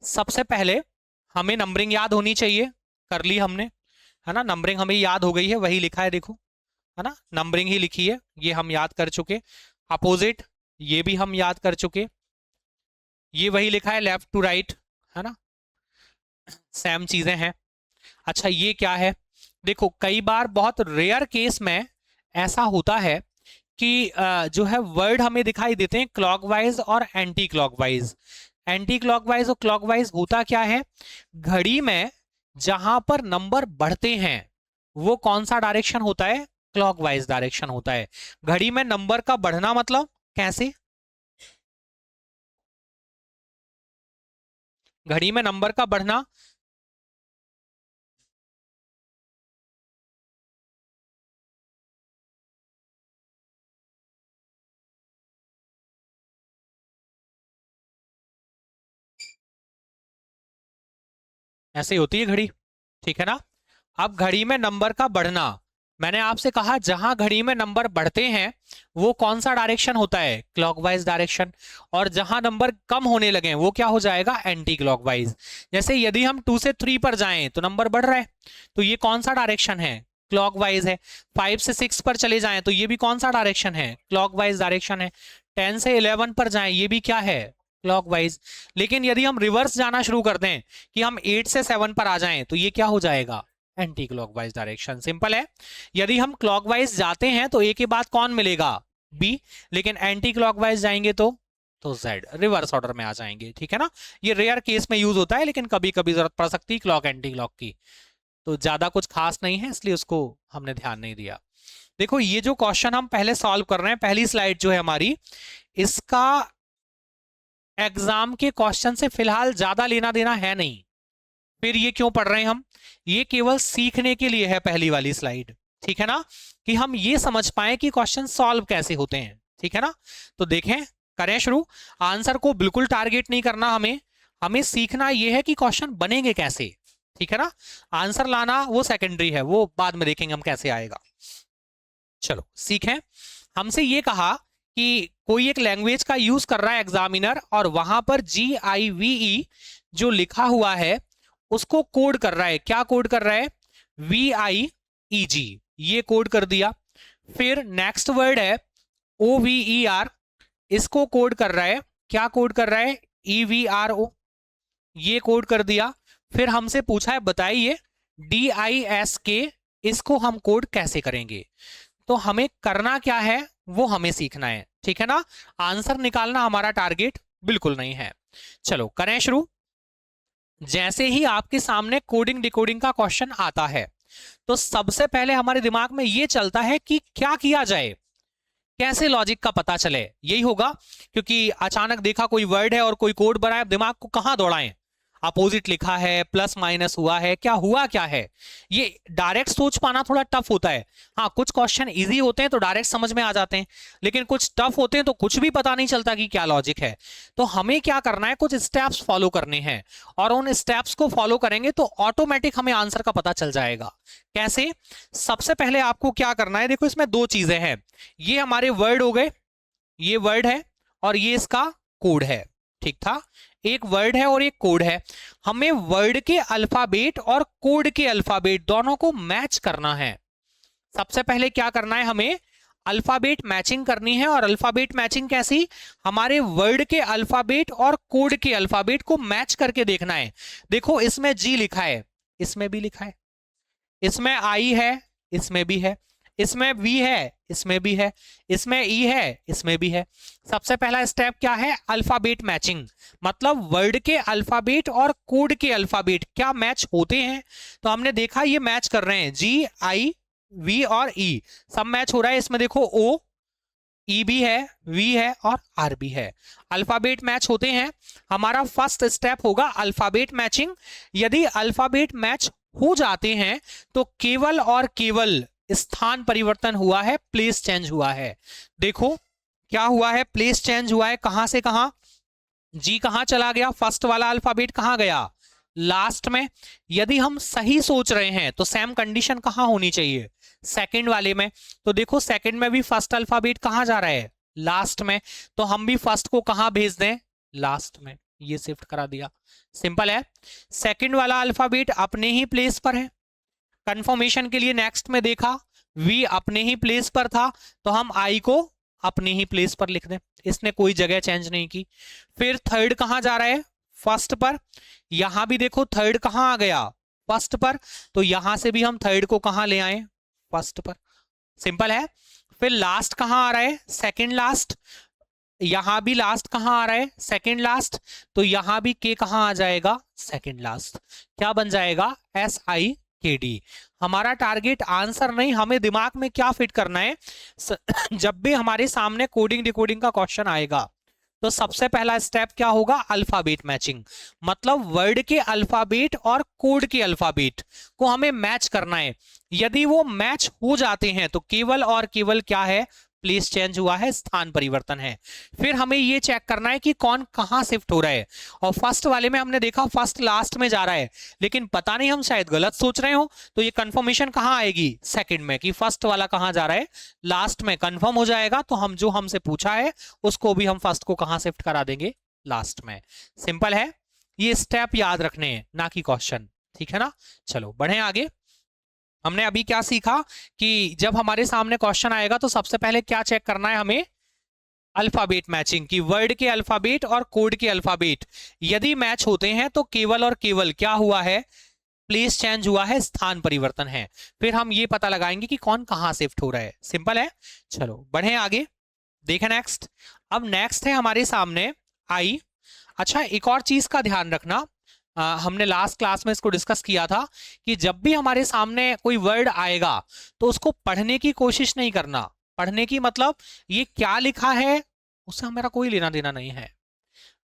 सबसे पहले हमें नंबरिंग याद होनी चाहिए, कर ली हमने, है ना। नंबरिंग हमें याद हो गई है, वही लिखा है देखो, है ना, नंबरिंग ही लिखी है, ये हम याद कर चुके। अपोजिट ये भी हम याद कर चुके, ये वही लिखा है लेफ्ट टू राइट, है ना, सेम चीजें हैं। अच्छा ये क्या है, देखो कई बार बहुत रेयर केस में ऐसा होता है कि जो है वर्ड हमें दिखाई देते हैं क्लॉकवाइज और एंटी क्लॉकवाइज। एंटी क्लॉकवाइज और क्लॉकवाइज होता क्या है, घड़ी में जहां पर नंबर बढ़ते हैं वो कौन सा डायरेक्शन होता है, क्लॉकवाइज डायरेक्शन होता है। घड़ी में नंबर का बढ़ना मतलब कैसे, घड़ी में नंबर का बढ़ना, ऐसे ही होती है घड़ी, ठीक है ना। अब घड़ी में नंबर का बढ़ना, मैंने आपसे कहा जहां घड़ी में नंबर बढ़ते हैं वो कौन सा डायरेक्शन होता है, क्लॉकवाइज डायरेक्शन। और जहां नंबर कम होने लगे वो क्या हो जाएगा, एंटी क्लॉकवाइज। जैसे यदि हम 2 से 3 पर जाएं तो नंबर बढ़ रहा है, तो ये कौन सा डायरेक्शन है, क्लॉकवाइज है। 5 से 6 पर चले जाएं तो ये भी कौन सा डायरेक्शन है, क्लॉकवाइज डायरेक्शन है। 10 से 11 पर जाएं ये भी क्या है, क्लॉकवाइज। लेकिन यदि हम रिवर्स जाना शुरू कर दें कि हम 8 से 7 पर आ जाएं तो ये क्या हो जाएगा, एंटी क्लॉकवाइज डायरेक्शन। सिंपल है, यदि हम क्लॉकवाइज जाते हैं तो ए के बाद कौन मिलेगा, बी, लेकिन एंटी क्लॉकवाइज जाएंगे तो जेड, रिवर्स ऑर्डर में आ जाएंगे, ठीक है ना। ये रेयर केस में यूज होता है लेकिन कभी कभी जरूरत पड़ सकती है क्लॉक एंटी क्लॉक की, तो ज्यादा कुछ खास नहीं है इसलिए उसको हमने ध्यान नहीं दिया। देखो ये जो क्वेश्चन हम पहले सॉल्व कर रहे हैं, पहली स्लाइड जो है हमारी, इसका एग्जाम के क्वेश्चन से फिलहाल ज्यादा लेना देना है नहीं। फिर ये क्यों पढ़ रहे हैं हम, ये केवल सीखने के लिए है पहली वाली स्लाइड, ठीक है ना, कि हम ये समझ पाए कि क्वेश्चन सॉल्व कैसे होते हैं, ठीक है ना। तो देखें, करें शुरू। आंसर को बिल्कुल टारगेट नहीं करना, हमें हमें सीखना ये है कि क्वेश्चन बनेंगे कैसे, ठीक है ना। आंसर लाना वो सेकेंडरी है, वो बाद में देखेंगे हम कैसे आएगा। चलो सीखें। हमसे ये कहा कि कोई एक लैंग्वेज का यूज कर रहा है एग्जामिनर और वहां पर GIVE जो लिखा हुआ है उसको कोड कर रहा है, क्या कोड कर रहा है, VIEG, ये कोड कर दिया। फिर नेक्स्ट वर्ड है OVER, इसको कोड कर रहा है, क्या कोड कर रहा है, EVRO, ये कोड कर दिया। फिर हमसे पूछा है बताइए DISK, इसको हम कोड कैसे करेंगे। तो हमें करना क्या है वो हमें सीखना है, ठीक है ना। आंसर निकालना हमारा टारगेट बिल्कुल नहीं है। चलो करें शुरू। जैसे ही आपके सामने कोडिंग डिकोडिंग का क्वेश्चन आता है तो सबसे पहले हमारे दिमाग में ये चलता है कि क्या किया जाए, कैसे लॉजिक का पता चले, यही होगा। क्योंकि अचानक देखा कोई वर्ड है और कोई कोड बना है, दिमाग को कहां दौड़ाएं, अपोजिट लिखा है, प्लस माइनस हुआ क्या है, ये डायरेक्ट सोच पाना थोड़ा टफ होता है। हाँ कुछ क्वेश्चन इजी होते हैं तो डायरेक्ट समझ में आ जाते हैं, लेकिन कुछ टफ होते हैं तो कुछ भी पता नहीं चलता कि क्या लॉजिक है। तो हमें क्या करना है, कुछ स्टेप्स फॉलो करने हैं और उन स्टेप्स को फॉलो करेंगे तो ऑटोमेटिक हमें आंसर का पता चल जाएगा। कैसे, सबसे पहले आपको क्या करना है, देखो इसमें दो चीजें हैं, ये हमारे वर्ड हो गए, ये वर्ड है और ये इसका कोड है, ठीक था। एक वर्ड है और एक कोड है, हमें वर्ड के अल्फाबेट और कोड के अल्फाबेट दोनों को मैच करना है। सबसे पहले क्या करना है, हमें अल्फाबेट मैचिंग करनी है। और अल्फाबेट मैचिंग कैसी, हमारे वर्ड के अल्फाबेट और कोड के अल्फाबेट को मैच करके देखना है। देखो इसमें G लिखा है, इसमें भी लिखा है, इसमें I है, इसमें भी है, इसमें V है, इसमें भी है, इसमें E है, इसमें भी है। सबसे पहला स्टेप क्या है, अल्फाबेट मैचिंग, मतलब वर्ड के अल्फाबेट और कोड के अल्फाबेट क्या मैच होते हैं। तो हमने देखा ये मैच कर रहे हैं, GIV और E सब मैच हो रहा है। इसमें देखो O, E भी है, V है और R भी है, अल्फाबेट मैच होते हैं। हमारा फर्स्ट स्टेप होगा अल्फाबेट मैचिंग। यदि अल्फाबेट मैच हो जाते हैं तो केवल और केवल स्थान परिवर्तन हुआ है, प्लेस चेंज हुआ है। देखो क्या हुआ है, प्लेस चेंज हुआ है, कहां से कहां, G कहां चला गया, फर्स्ट वाला अल्फाबेट कहां गया, लास्ट में। यदि हम सही सोच रहे हैं तो सेम कंडीशन कहां होनी चाहिए, सेकंड वाले में। तो देखो सेकंड में भी फर्स्ट अल्फाबेट कहां जा रहा है, लास्ट में, तो हम भी फर्स्ट को कहां भेज दें, लास्ट में। ये शिफ्ट करा दिया, सिंपल है। सेकंड वाला अल्फाबेट अपने ही प्लेस पर है, कंफर्मेशन के लिए नेक्स्ट में देखा वी अपने ही प्लेस पर था, तो हम आई को अपने ही प्लेस पर लिख दें, इसने कोई जगह चेंज नहीं की। फिर थर्ड कहां जा रहा है, फर्स्ट पर, यहां भी देखो थर्ड कहां आ गया, फर्स्ट पर, तो यहां से भी हम थर्ड को कहां ले आए, फर्स्ट पर, सिंपल है। फिर लास्ट कहां आ रहा है, सेकंड लास्ट, यहां भी लास्ट कहां आ रहा है, सेकंड लास्ट, तो यहां भी के कहां आ जाएगा, सेकंड लास्ट, क्या बन जाएगा, SIKD। हमारा टारगेट आंसर नहीं, हमें दिमाग में क्या फिट करना है, जब भी हमारे सामने कोडिंग डिकोडिंग का क्वेश्चन आएगा तो सबसे पहला स्टेप क्या होगा, अल्फाबेट मैचिंग, मतलब वर्ड के अल्फाबेट और कोड के अल्फाबेट को हमें मैच करना है। यदि वो मैच हो जाते हैं तो केवल और केवल क्या है, प्लेस चेंज हुआ है, स्थान परिवर्तन है। फिर हमें ये चेक करना है कि कौन कहां शिफ्ट हो रहा है, और फर्स्ट वाले में हमने देखा फर्स्ट लास्ट में जा रहा है, लेकिन पता नहीं हम शायद गलत सोच रहे हो, तो ये कंफर्मेशन कहां आएगी, सेकंड में, कि फर्स्ट वाला कहां जा रहा है, लास्ट में, कंफर्म हो जाएगा तो हम जो हमसे पूछा है उसको भी हम फर्स्ट को कहां शिफ्ट करा देंगे, लास्ट में, सिंपल है। ये स्टेप याद रखने हैं, ना कि क्वेश्चन, ठीक है ना। चलो बढ़े आगे। हमने अभी क्या सीखा कि जब हमारे सामने क्वेश्चन आएगा तो सबसे पहले क्या चेक करना है हमें, अल्फाबेट मैचिंग, की वर्ड के अल्फाबेट और कोड के अल्फाबेट यदि मैच होते हैं तो केवल और केवल क्या हुआ है, प्लेस चेंज हुआ है, स्थान परिवर्तन है। फिर हम ये पता लगाएंगे कि कौन कहां शिफ्ट हो रहा है, सिंपल है। चलो बढ़े आगे, देखें नेक्स्ट। अब नेक्स्ट है हमारे सामने आई। अच्छा, एक और चीज का ध्यान रखना, हमने लास्ट क्लास में इसको डिस्कस किया था कि जब भी हमारे सामने कोई वर्ड आएगा तो उसको पढ़ने की कोशिश नहीं करना। पढ़ने की मतलब ये क्या लिखा है उससे हमारा कोई लेना देना नहीं है,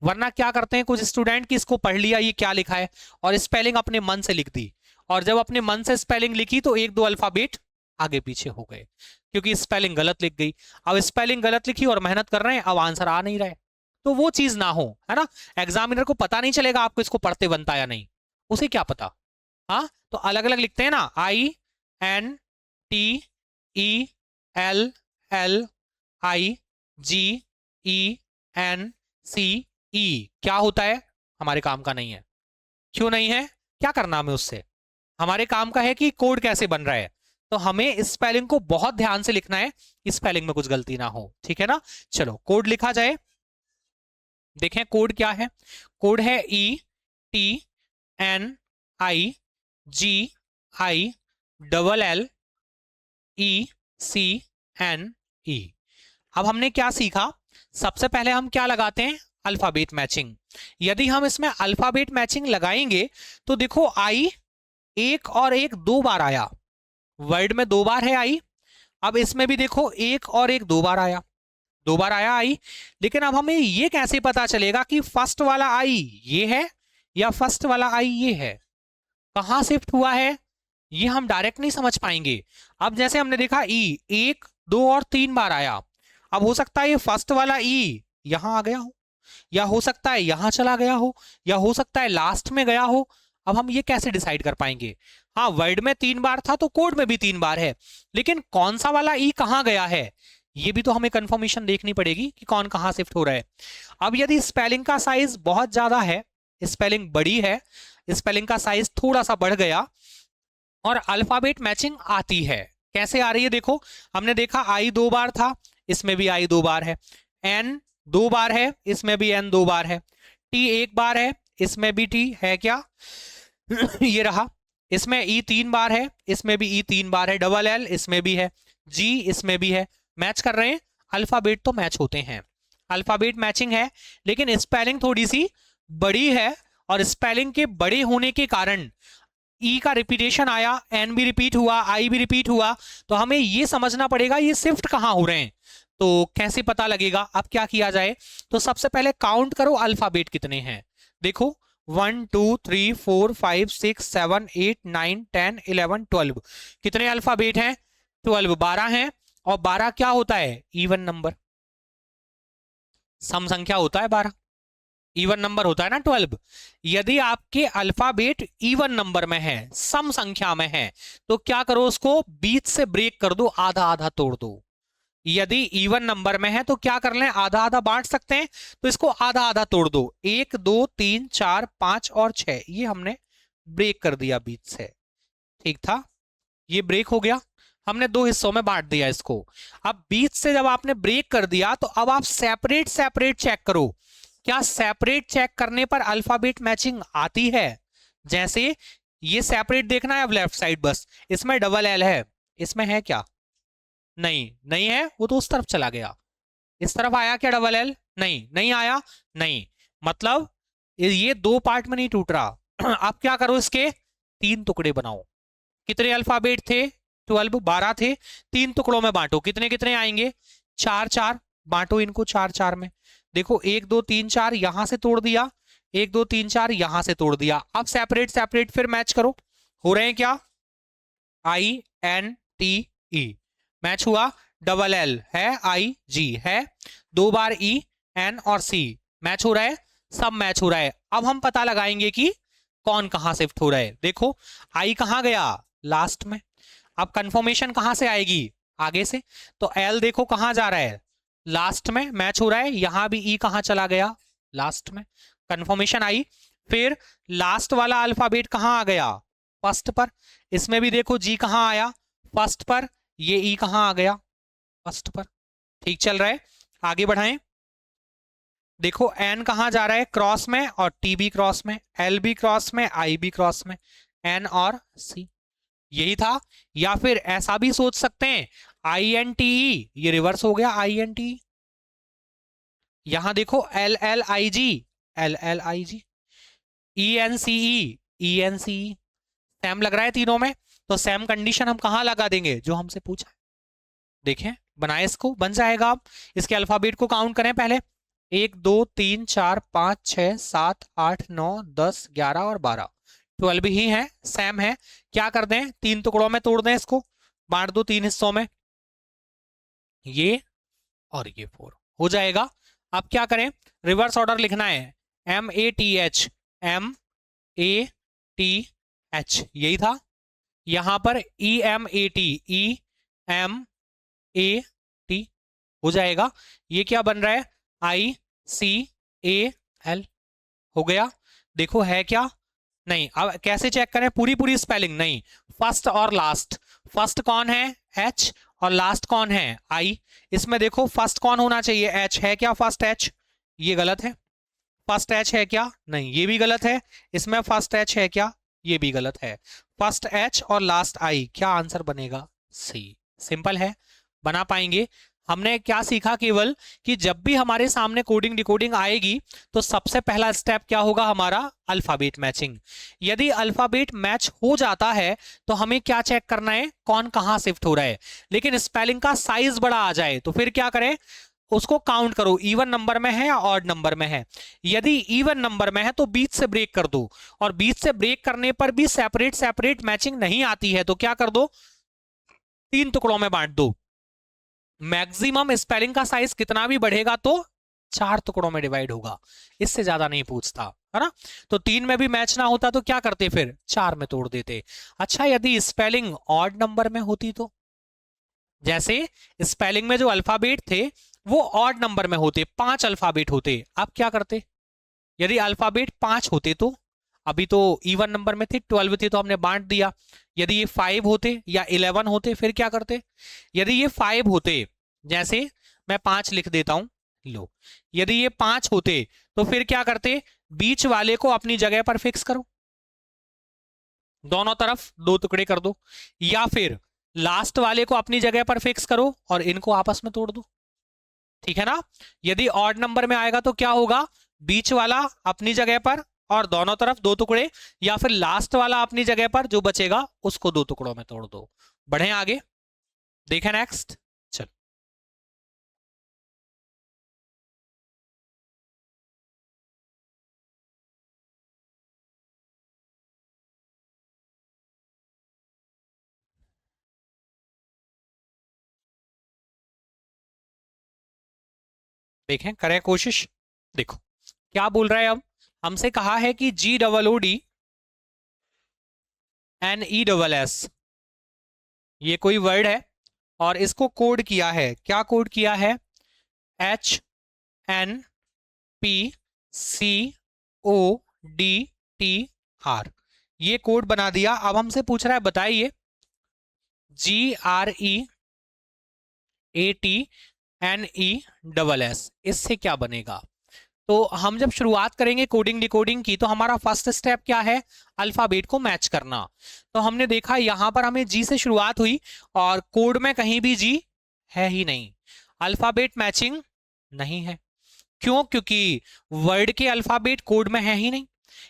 वरना क्या करते हैं कुछ स्टूडेंट की इसको पढ़ लिया ये क्या लिखा है और स्पेलिंग अपने मन से लिख दी, और जब अपने मन से स्पेलिंग लिखी तो एक दो अल्फाबेट आगे पीछे हो गए क्योंकि स्पेलिंग गलत लिख गई। अब स्पेलिंग गलत लिखी और मेहनत कर रहे हैं, अब आंसर आ नहीं रहा है, तो वो चीज ना हो, है ना। एग्जामिनर को पता नहीं चलेगा आपको इसको पढ़ते बनता या नहीं, उसे क्या पता। हाँ, तो अलग अलग लिखते हैं ना, INTELLIGENCE, क्या होता है, हमारे काम का नहीं है। क्यों नहीं है, क्या करना हमें उससे, हमारे काम का है कि कोड कैसे बन रहा है, तो हमें स्पेलिंग को बहुत ध्यान से लिखना है, स्पेलिंग में कुछ गलती ना हो, ठीक है ना। चलो कोड लिखा जाए, देखें कोड क्या है, कोड है ETNIGILLECNE। अब हमने क्या सीखा, सबसे पहले हम क्या लगाते हैं, अल्फाबेट मैचिंग। यदि हम इसमें अल्फाबेट मैचिंग लगाएंगे तो देखो आई एक और एक दो बार आया, वर्ड में दो बार है आई, अब इसमें भी देखो एक और एक दो बार आया, दो बार आया आई, लेकिन अब हमें ये कैसे पता चलेगा कि फर्स्ट वाला आई ये है या फर्स्ट वाला आई ये है, कहां शिफ्ट हुआ है, ये हम डायरेक्ट नहीं समझ पाएंगे। अब जैसे हमने देखा ई एक दो और तीन बार आया, अब हो सकता है ये फर्स्ट वाला ई यहां आ गया हो, या हो सकता है यहां चला गया हो, या हो सकता है लास्ट में गया हो। अब हम ये कैसे डिसाइड कर पाएंगे, हाँ वर्ड में तीन बार था तो कोड में भी तीन बार है, लेकिन कौन सा वाला ई कहां गया है ये भी तो हमें कंफर्मेशन देखनी पड़ेगी कि कौन कहां शिफ्ट हो रहा है। अब यदि स्पेलिंग का साइज बहुत ज्यादा है, स्पेलिंग बड़ी है, स्पेलिंग का साइज थोड़ा सा बढ़ गया और अल्फाबेट मैचिंग आती है, कैसे आ रही है देखो, हमने देखा आई दो बार था, इसमें भी आई दो बार है, एन दो बार है, इसमें भी एन दो बार है, टी एक बार है, इसमें भी टी है क्या ये रहा, इसमें ई तीन बार है, इसमें भी ई तीन बार है, डबल एल इसमें भी है, जी इसमें भी है, मैच कर रहे हैं, अल्फाबेट तो मैच होते हैं, अल्फाबेट मैचिंग है, लेकिन स्पेलिंग थोड़ी सी बड़ी है, और स्पेलिंग के बड़े होने के कारण ई का रिपीटेशन आया, एन भी रिपीट हुआ, आई भी रिपीट हुआ, तो हमें ये समझना पड़ेगा ये शिफ्ट कहां हो रहे हैं, तो कैसे पता लगेगा। अब क्या किया जाए, तो सबसे पहले काउंट करो अल्फाबेट कितने हैं, देखो 1 2 3 4 5 6 7 8 9 10 11 12, कितने अल्फाबेट हैं, 12, 12 हैं, और 12 क्या होता है, इवन नंबर, सम संख्या होता है 12, इवन नंबर होता है ना 12। यदि आपके अल्फाबेट इवन नंबर में है, सम संख्या में है, तो क्या करो, उसको बीच से ब्रेक कर दो, आधा आधा तोड़ दो, यदि इवन नंबर में है तो क्या कर लें, आधा आधा बांट सकते हैं, तो इसको आधा आधा तोड़ दो, 1 2 3 4 5 और 6, ये हमने ब्रेक कर दिया बीच से, ठीक था, ये ब्रेक हो गया, हमने दो हिस्सों में बांट दिया इसको। अब बीच से जब आपने ब्रेक कर दिया तो अब आप सेपरेट सेपरेट चेक करो, क्या सेपरेट चेक करने पर अल्फाबेट मैचिंग आती है? जैसे ये सेपरेट देखना है अब लेफ्ट साइड, बस इसमें डबल एल है, इसमें है क्या? नहीं, नहीं है, वो तो उस तरफ चला गया। इस तरफ आया क्या डबल एल? नहीं, नहीं आया, नहीं, मतलब ये दो पार्ट में नहीं टूट रहा। आप क्या करो, इसके तीन टुकड़े बनाओ। कितने अल्फाबेट थे? 12, 12 थे, तीन टुकड़ों में बांटो, कितने कितने आएंगे? 4 4, बांटो इनको 4 4 में। देखो 1 2 3 4 यहां से तोड़ दिया, 1 2 3 4 यहां से तोड़ दिया, अब सेपरेट सेपरेट फिर मैच करो, हो रहे हैं क्या? INTE मैच हुआ, डबल एल है, IG है, दो बार EN और C मैच हो रहा है, सब मैच हो रहा है। अब हम पता लगाएंगे कि कौन कहां शिफ्ट हो रहा है। देखो I कहां गया? लास्ट में। अब कंफर्मेशन कहां से आएगी? आगे से। तो L देखो कहां जा रहा है? लास्ट में, मैच हो रहा है। यहां भी E कहां चला गया? लास्ट में, कंफर्मेशन आई। फिर लास्ट वाला अल्फाबेट कहां आ गया? फर्स्ट पर। इसमें भी देखो G कहां आया? फर्स्ट पर। ये E कहां आ गया? फर्स्ट पर। ठीक चल रहा है, आगे बढ़ाएं। देखो N कहां जा रहा है? क्रॉस में, और T भी क्रॉस में, L भी क्रॉस में, I भी क्रॉस में, N और C, यही था। या फिर ऐसा भी सोच सकते हैं, INTE, ये रिवर्स हो गया INTE। यहां देखो LLIG, LLIG, ENCE, ENCE, same लग रहा है तीनों में, तो सेम कंडीशन हम कहां लगा देंगे? जो हमसे पूछा है। देखें, बनाए इसको, बन जाएगा। आप इसके अल्फाबेट को काउंट करें पहले, 1 2 3 4 5 6 7 8 9 10 11 और 12, 12 ही है, सेम है। क्या कर दें, तीन टुकड़ों में तोड़ दें इसको, बांट दो तीन हिस्सों में, ये और ये 4 हो जाएगा। अब क्या करें, रिवर्स ऑर्डर लिखना है, MATH, MATH, यही था। यहां पर EMAT, EMAT हो जाएगा। ये क्या बन रहा है? ICAL हो गया। देखो है क्या? नहीं। अब कैसे चेक करें? पूरी पूरी स्पेलिंग नहीं, फर्स्ट और लास्ट। फर्स्ट कौन है? H, और लास्ट कौन है? I। इसमें देखो फर्स्ट कौन होना चाहिए? H है क्या? फर्स्ट H, ये गलत है। फर्स्ट H है क्या? नहीं, ये भी गलत है। इसमें फर्स्ट H है क्या? ये भी गलत है। फर्स्ट H और लास्ट I, क्या आंसर बनेगा? C। सिंपल है, बना पाएंगे। हमने क्या सीखा केवल, कि जब भी हमारे सामने कोडिंग डिकोडिंग आएगी तो सबसे पहला स्टेप क्या होगा हमारा? Alphabet matching. यदि अल्फाबेट मैच हो जाता है तो हमें क्या चेक करना है? कौन कहां शिफ्ट हो रहा है। लेकिन स्पेलिंग का साइज बड़ा आ जाए तो फिर क्या करें? उसको काउंट करो, इवन नंबर में है या ऑड नंबर में है। यदि इवन नंबर में है तो बीच से ब्रेक कर दो, और बीच से ब्रेक करने पर भी सेपरेट सेपरेट मैचिंग नहीं आती है तो क्या कर दो? तीन टुकड़ों में बांट दो। मैक्सिमम स्पेलिंग का साइज कितना भी बढ़ेगा तो चार टुकड़ों में डिवाइड होगा, इससे ज्यादा नहीं पूछता, है ना। तो तीन में भी मैच ना होता तो क्या करते? फिर चार में तोड़ देते। अच्छा, यदि स्पेलिंग ऑड नंबर में होती तो, जैसे स्पेलिंग में जो अल्फाबेट थे वो ऑड नंबर में होते, 5 अल्फाबेट होते, आप क्या करते? यदि अल्फाबेट 5 होते तो, अभी तो इवन नंबर में थे, 12 थे तो हमने बांट दिया। यदि ये 5 होते या 11 होते फिर क्या करते? यदि ये 5 होते, जैसे मैं 5 लिख देता हूं, लो, यदि ये 5 होते तो फिर क्या करते? बीच वाले को अपनी जगह पर फिक्स करो, दोनों तरफ दो टुकड़े कर दो, या फिर लास्ट वाले को अपनी जगह पर फिक्स करो और इनको आपस में तोड़ दो, ठीक है ना। यदि ऑड नंबर में आएगा तो क्या होगा? बीच वाला अपनी जगह पर और दोनों तरफ दो टुकड़े, या फिर लास्ट वाला अपनी जगह पर, जो बचेगा उसको दो टुकड़ों में तोड़ दो। बढ़े आगे, देखें नेक्स्ट। चल, देखें, करें कोशिश। देखो क्या बोल रहा है अब, हमसे कहा है कि GOODNESS, ये कोई वर्ड है, और इसको कोड किया है, क्या कोड किया है, HNPCODTR, ये कोड बना दिया। अब हमसे पूछ रहा है बताइए GREATNESS इससे क्या बनेगा। तो हम जब शुरुआत करेंगे कोडिंग डिकोडिंग की तो हमारा फर्स्ट स्टेप क्या है, अल्फाबेट को मैच करना। तो हमने देखा यहां पर हमें जी से शुरुआत हुई और कोड में कहीं भी जी है ही नहीं, अल्फाबेट मैचिंग नहीं है। क्यों, क्योंकि वर्ड के अल्फाबेट कोड में है ही नहीं।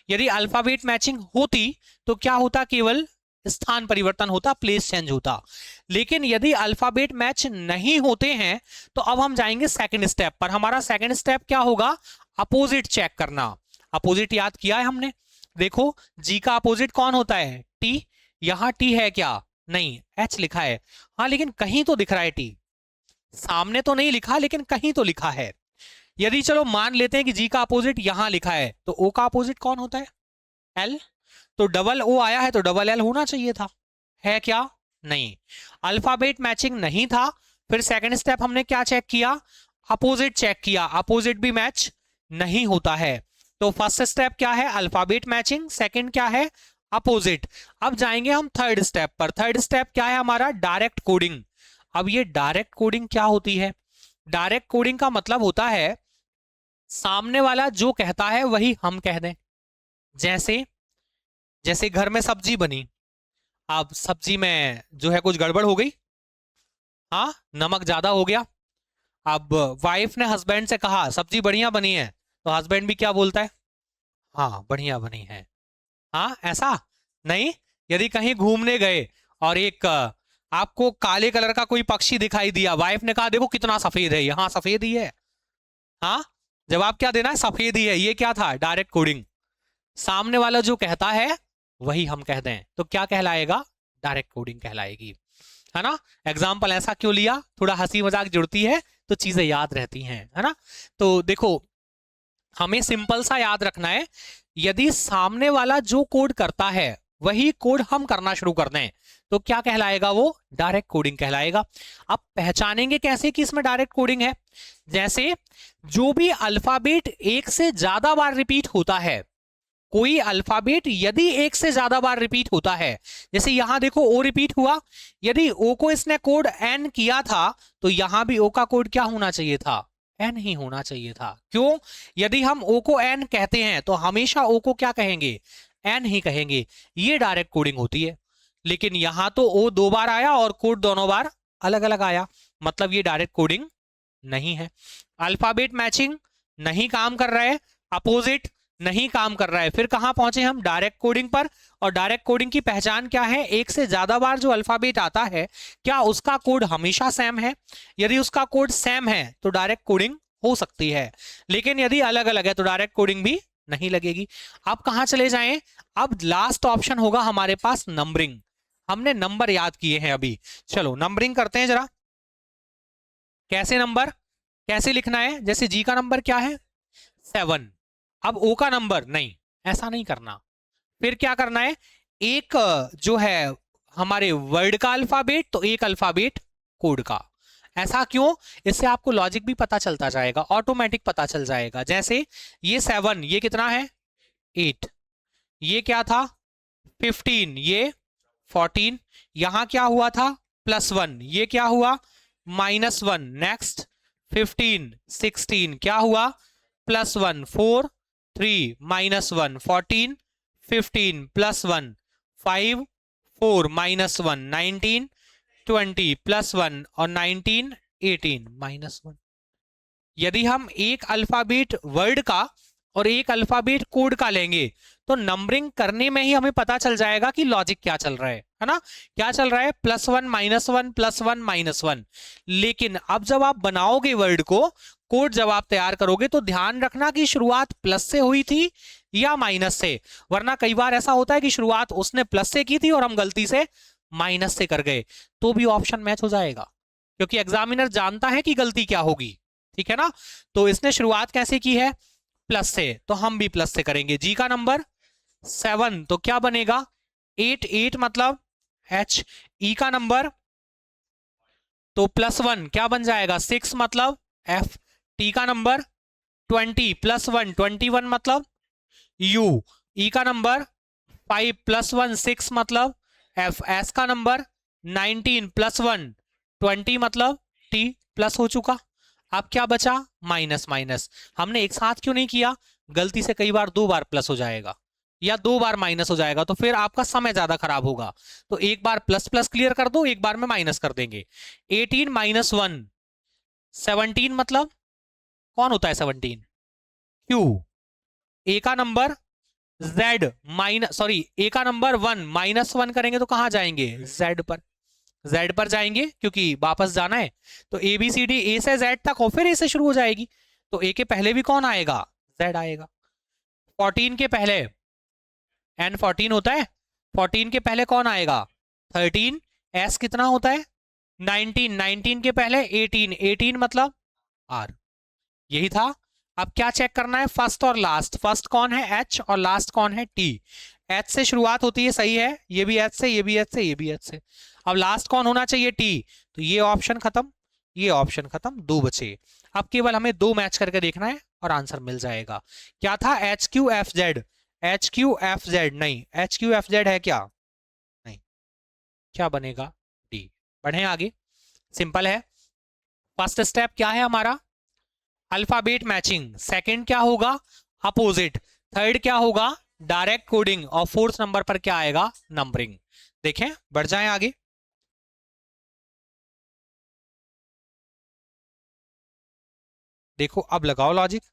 यदि अल्फाबेट मैचिंग होती तो क्या होता, केवल स्थान परिवर्तन होता, प्लेस चेंज होता। लेकिन यदि अल्फाबेट मैच नहीं होते हैं तो अब हम जाएंगे सेकंड स्टेप पर। हमारा सेकंड स्टेप क्या होगा, अपोजिट चेक करना। अपोजिट याद किया है हमने, देखो जी का अपोजिट कौन होता है, टी। यहां टी है क्या, नहीं, एच लिखा है। हाँ लेकिन कहीं तो दिख रहा है टी, सामने तो नहीं लिखा लेकिन कहीं तो लिखा है। यदि चलो मान लेते हैं कि जी का अपोजिट यहां लिखा है तो ओ का अपोजिट कौन होता है, एल। तो डबल ओ आया है तो डबल एल होना चाहिए था, है क्या, नहीं। अल्फाबेट मैचिंग नहीं था। फिर सेकंड स्टेप हमने क्या चेक किया, अपोजिट चेक किया, अपोजिट भी मैच नहीं होता है। तो फर्स्ट स्टेप क्या है, अल्फाबेट मैचिंग, सेकंड क्या है, अपोजिट। अब जाएंगे हम थर्ड स्टेप पर। थर्ड स्टेप क्या है हमारा, डायरेक्ट कोडिंग। अब ये डायरेक्ट कोडिंग क्या होती है, डायरेक्ट कोडिंग का मतलब होता है सामने वाला जो कहता है वही हम कह दें। जैसे जैसे घर में सब्जी बनी, अब सब्जी में जो है कुछ गड़बड़ हो गई, हाँ नमक ज्यादा हो गया। अब वाइफ ने हस्बैंड से कहा सब्जी बढ़िया बनी है, तो हस्बैंड भी क्या बोलता है, हाँ बढ़िया बनी है। हाँ ऐसा नहीं। यदि कहीं घूमने गए और एक आपको काले कलर का कोई पक्षी दिखाई दिया, वाइफ ने कहा देखो कितना सफेद है ये, हाँ सफेद ही है। हाँ जवाब क्या देना है, सफेद ही है। ये क्या था, डायरेक्ट कोडिंग। सामने वाला जो कहता है वही हम कह दें तो क्या कहलाएगा, डायरेक्ट कोडिंग कहलाएगी, है ना। एग्जाम्पल ऐसा क्यों लिया, थोड़ा हंसी मजाक जुड़ती है तो चीजें याद रहती हैं, है ना। तो देखो हमें सिंपल सा याद रखना है, यदि सामने वाला जो कोड करता है वही कोड हम करना शुरू कर दें तो क्या कहलाएगा, वो डायरेक्ट कोडिंग कहलाएगा। अब पहचानेंगे कैसे कि इसमें डायरेक्ट कोडिंग है, जैसे जो भी अल्फाबेट एक से ज्यादा बार रिपीट होता है, कोई अल्फाबेट यदि एक से ज्यादा बार रिपीट होता है, जैसे यहां देखो ओ रिपीट हुआ, यदि ओ को इसने कोड एन किया था तो यहां भी ओ का कोड क्या होना चाहिए था, एन ही होना चाहिए था। क्यों, यदि हम ओ को एन कहते हैं तो हमेशा ओ को क्या कहेंगे, एन ही कहेंगे। ये डायरेक्ट कोडिंग होती है। लेकिन यहां तो ओ दो बार आया और कोड दोनों बार अलग अलग आया, मतलब ये डायरेक्ट कोडिंग नहीं है। अल्फाबेट मैचिंग नहीं काम कर रहा है, अपोजिट नहीं काम कर रहा है, फिर कहां पहुंचे हम, डायरेक्ट कोडिंग पर। और डायरेक्ट कोडिंग की पहचान क्या है, एक से ज्यादा बार जो अल्फाबेट आता है क्या उसका कोड हमेशा सेम है। यदि उसका कोड सेम है तो डायरेक्ट कोडिंग हो सकती है, लेकिन यदि अलग अलग है तो डायरेक्ट कोडिंग भी नहीं लगेगी। अब कहां चले जाएं, अब लास्ट ऑप्शन होगा हमारे पास नंबरिंग। हमने नंबर याद किए हैं अभी, चलो नंबरिंग करते हैं जरा। कैसे नंबर, कैसे लिखना है, जैसे जी का नंबर क्या है 7, अब ओ का नंबर नहीं, ऐसा नहीं करना। फिर क्या करना है, एक जो है हमारे वर्ड का अल्फाबेट तो एक अल्फाबेट कोड का। ऐसा क्यों, इससे आपको लॉजिक भी पता चलता जाएगा, ऑटोमेटिक पता चल जाएगा। जैसे ये 7, ये कितना है 8, ये क्या था 15, ये 14, यहां क्या हुआ था +1, ये क्या हुआ -1, नेक्स्ट 15 16 क्या हुआ +1 4 3 -1 14 15 +1 5 4 -1 19 20 +1 और 19 18 -1। यदि हम एक अल्फाबेट वर्ड का और एक अल्फाबेट कोड का लेंगे तो नंबरिंग करने में ही हमें पता चल जाएगा कि लॉजिक क्या चल रहा है ना, क्या चल रहा है +1 -1 +1 -1। लेकिन अब जब आप बनाओगे वर्ड को, कोड जब आप तैयार करोगे तो ध्यान रखना कि शुरुआत प्लस से हुई थी या माइनस से, वरना कई बार ऐसा होता है कि शुरुआत उसने प्लस से की थी और हम गलती से माइनस से कर गए, तो भी ऑप्शन मैच हो जाएगा, क्योंकि एग्जामिनर जानता है कि गलती क्या होगी, ठीक है ना। तो इसने शुरुआत कैसे की है प्लस से, तो हम भी प्लस से करेंगे। जी का नंबर 7 तो क्या बनेगा 8 8 मतलब H। ई का नंबर तो +1 क्या बन जाएगा 6 मतलब F, T का नंबर 20 +1 21 मतलब U, E का नंबर 5 +1 6 मतलब F, S का नंबर 19 +1 20 मतलब T, प्लस हो चुका। अब क्या बचा माइनस माइनस, हमने एक साथ क्यों नहीं किया, गलती से कई बार 2 बार प्लस हो जाएगा या 2 बार माइनस हो जाएगा तो फिर आपका समय ज्यादा खराब होगा। तो एक बार प्लस प्लस क्लियर कर दो, एक बार में माइनस कर देंगे। 18 -1 17 मतलब कौन होता है 17, Q, ए का नंबर Z माइनस सॉरी ए का नंबर 1 -1 करेंगे तो कहां जाएंगे Z पर, Z पर जाएंगे क्योंकि वापस जाना है। तो A B C D A से Z तक और फिर ए से शुरू हो जाएगी, तो ए के पहले भी कौन आएगा Z आएगा। 14 के पहले N14 होता है, 14 के पहले कौन आएगा 13, S कितना होता है 19, 19 के पहले 18, 18 मतलब R, यही था। अब क्या चेक करना है फर्स्ट और लास्ट, फर्स्ट कौन है H और लास्ट कौन है T, H से शुरुआत होती है सही है, ये भी H से, ये भी H से, ये भी H से। अब लास्ट कौन होना चाहिए T, तो ये ऑप्शन खत्म, ये ऑप्शन खत्म, 2 बचे। अब केवल हमें 2 मैच करके देखना है और आंसर मिल जाएगा। क्या था HQFZ, HQFZ नहीं, HQFZ है क्या नहीं, क्या बनेगा D। बढ़े आगे, सिंपल है। फर्स्ट स्टेप क्या है हमारा अल्फाबेट मैचिंग, सेकंड क्या होगा अपोजिट, थर्ड क्या होगा डायरेक्ट कोडिंग और फोर्थ नंबर पर क्या आएगा नंबरिंग। देखें बढ़ जाएं आगे। देखो अब लगाओ लॉजिक,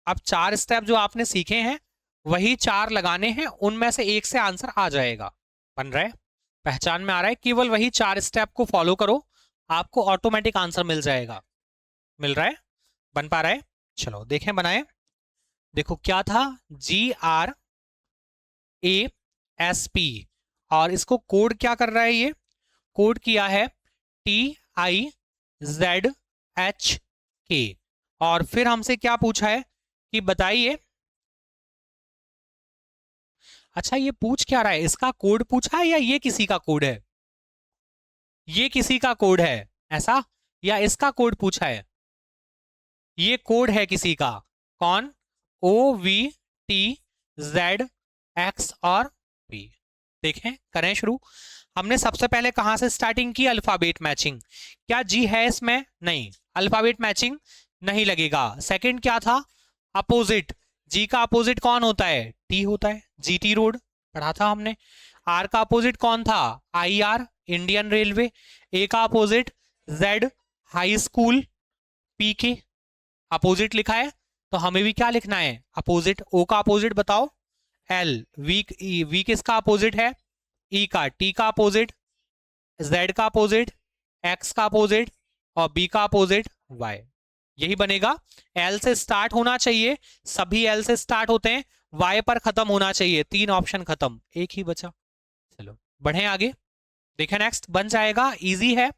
अब 4 स्टेप जो आपने सीखे हैं वही 4 लगाने हैं, उनमें से एक से आंसर आ जाएगा। बन रहा है, पहचान में आ रहा है, केवल वही 4 स्टेप को फॉलो करो, आपको ऑटोमेटिक आंसर मिल जाएगा। मिल रहा है, बन पा रहा है, चलो देखें बनाए। देखो क्या था GRASP और इसको कोड क्या कर रहा है, ये कोड किया है TIZHK और फिर हमसे क्या पूछा है कि बताइए, अच्छा ये पूछ क्या रहा है, इसका कोड पूछा है या ये किसी का कोड है, ये किसी का कोड है ऐसा, या इसका कोड पूछा है, ये कोड है किसी का, कौन OVTZX और P। देखें करें शुरू। हमने सबसे पहले कहां से स्टार्टिंग की अल्फाबेट मैचिंग, क्या जी है इसमें नहीं, अल्फाबेट मैचिंग नहीं लगेगा। सेकंड क्या था अपोजिट, जी का अपोजिट कौन होता है टी होता है, GT रोड पढ़ा था हमने। आर का अपोजिट कौन था IR इंडियन रेलवे, ए का opposite Z high school, PK opposite लिखा है तो हमें भी क्या लिखना है अपोजिट। ओ का अपोजिट बताओ L, वी किसका अपोजिट है E का, T का अपोजिट, Z का अपोजिट, X का अपोजिट और B का अपोजिट Y, यही बनेगा। L से स्टार्ट होना चाहिए, सभी L से स्टार्ट होते हैं, Y पर खत्म होना चाहिए, 3 ऑप्शन खत्म, एक ही बचा। चलो बढ़े आगे, देखें नेक्स्ट बन जाएगा, इजी है।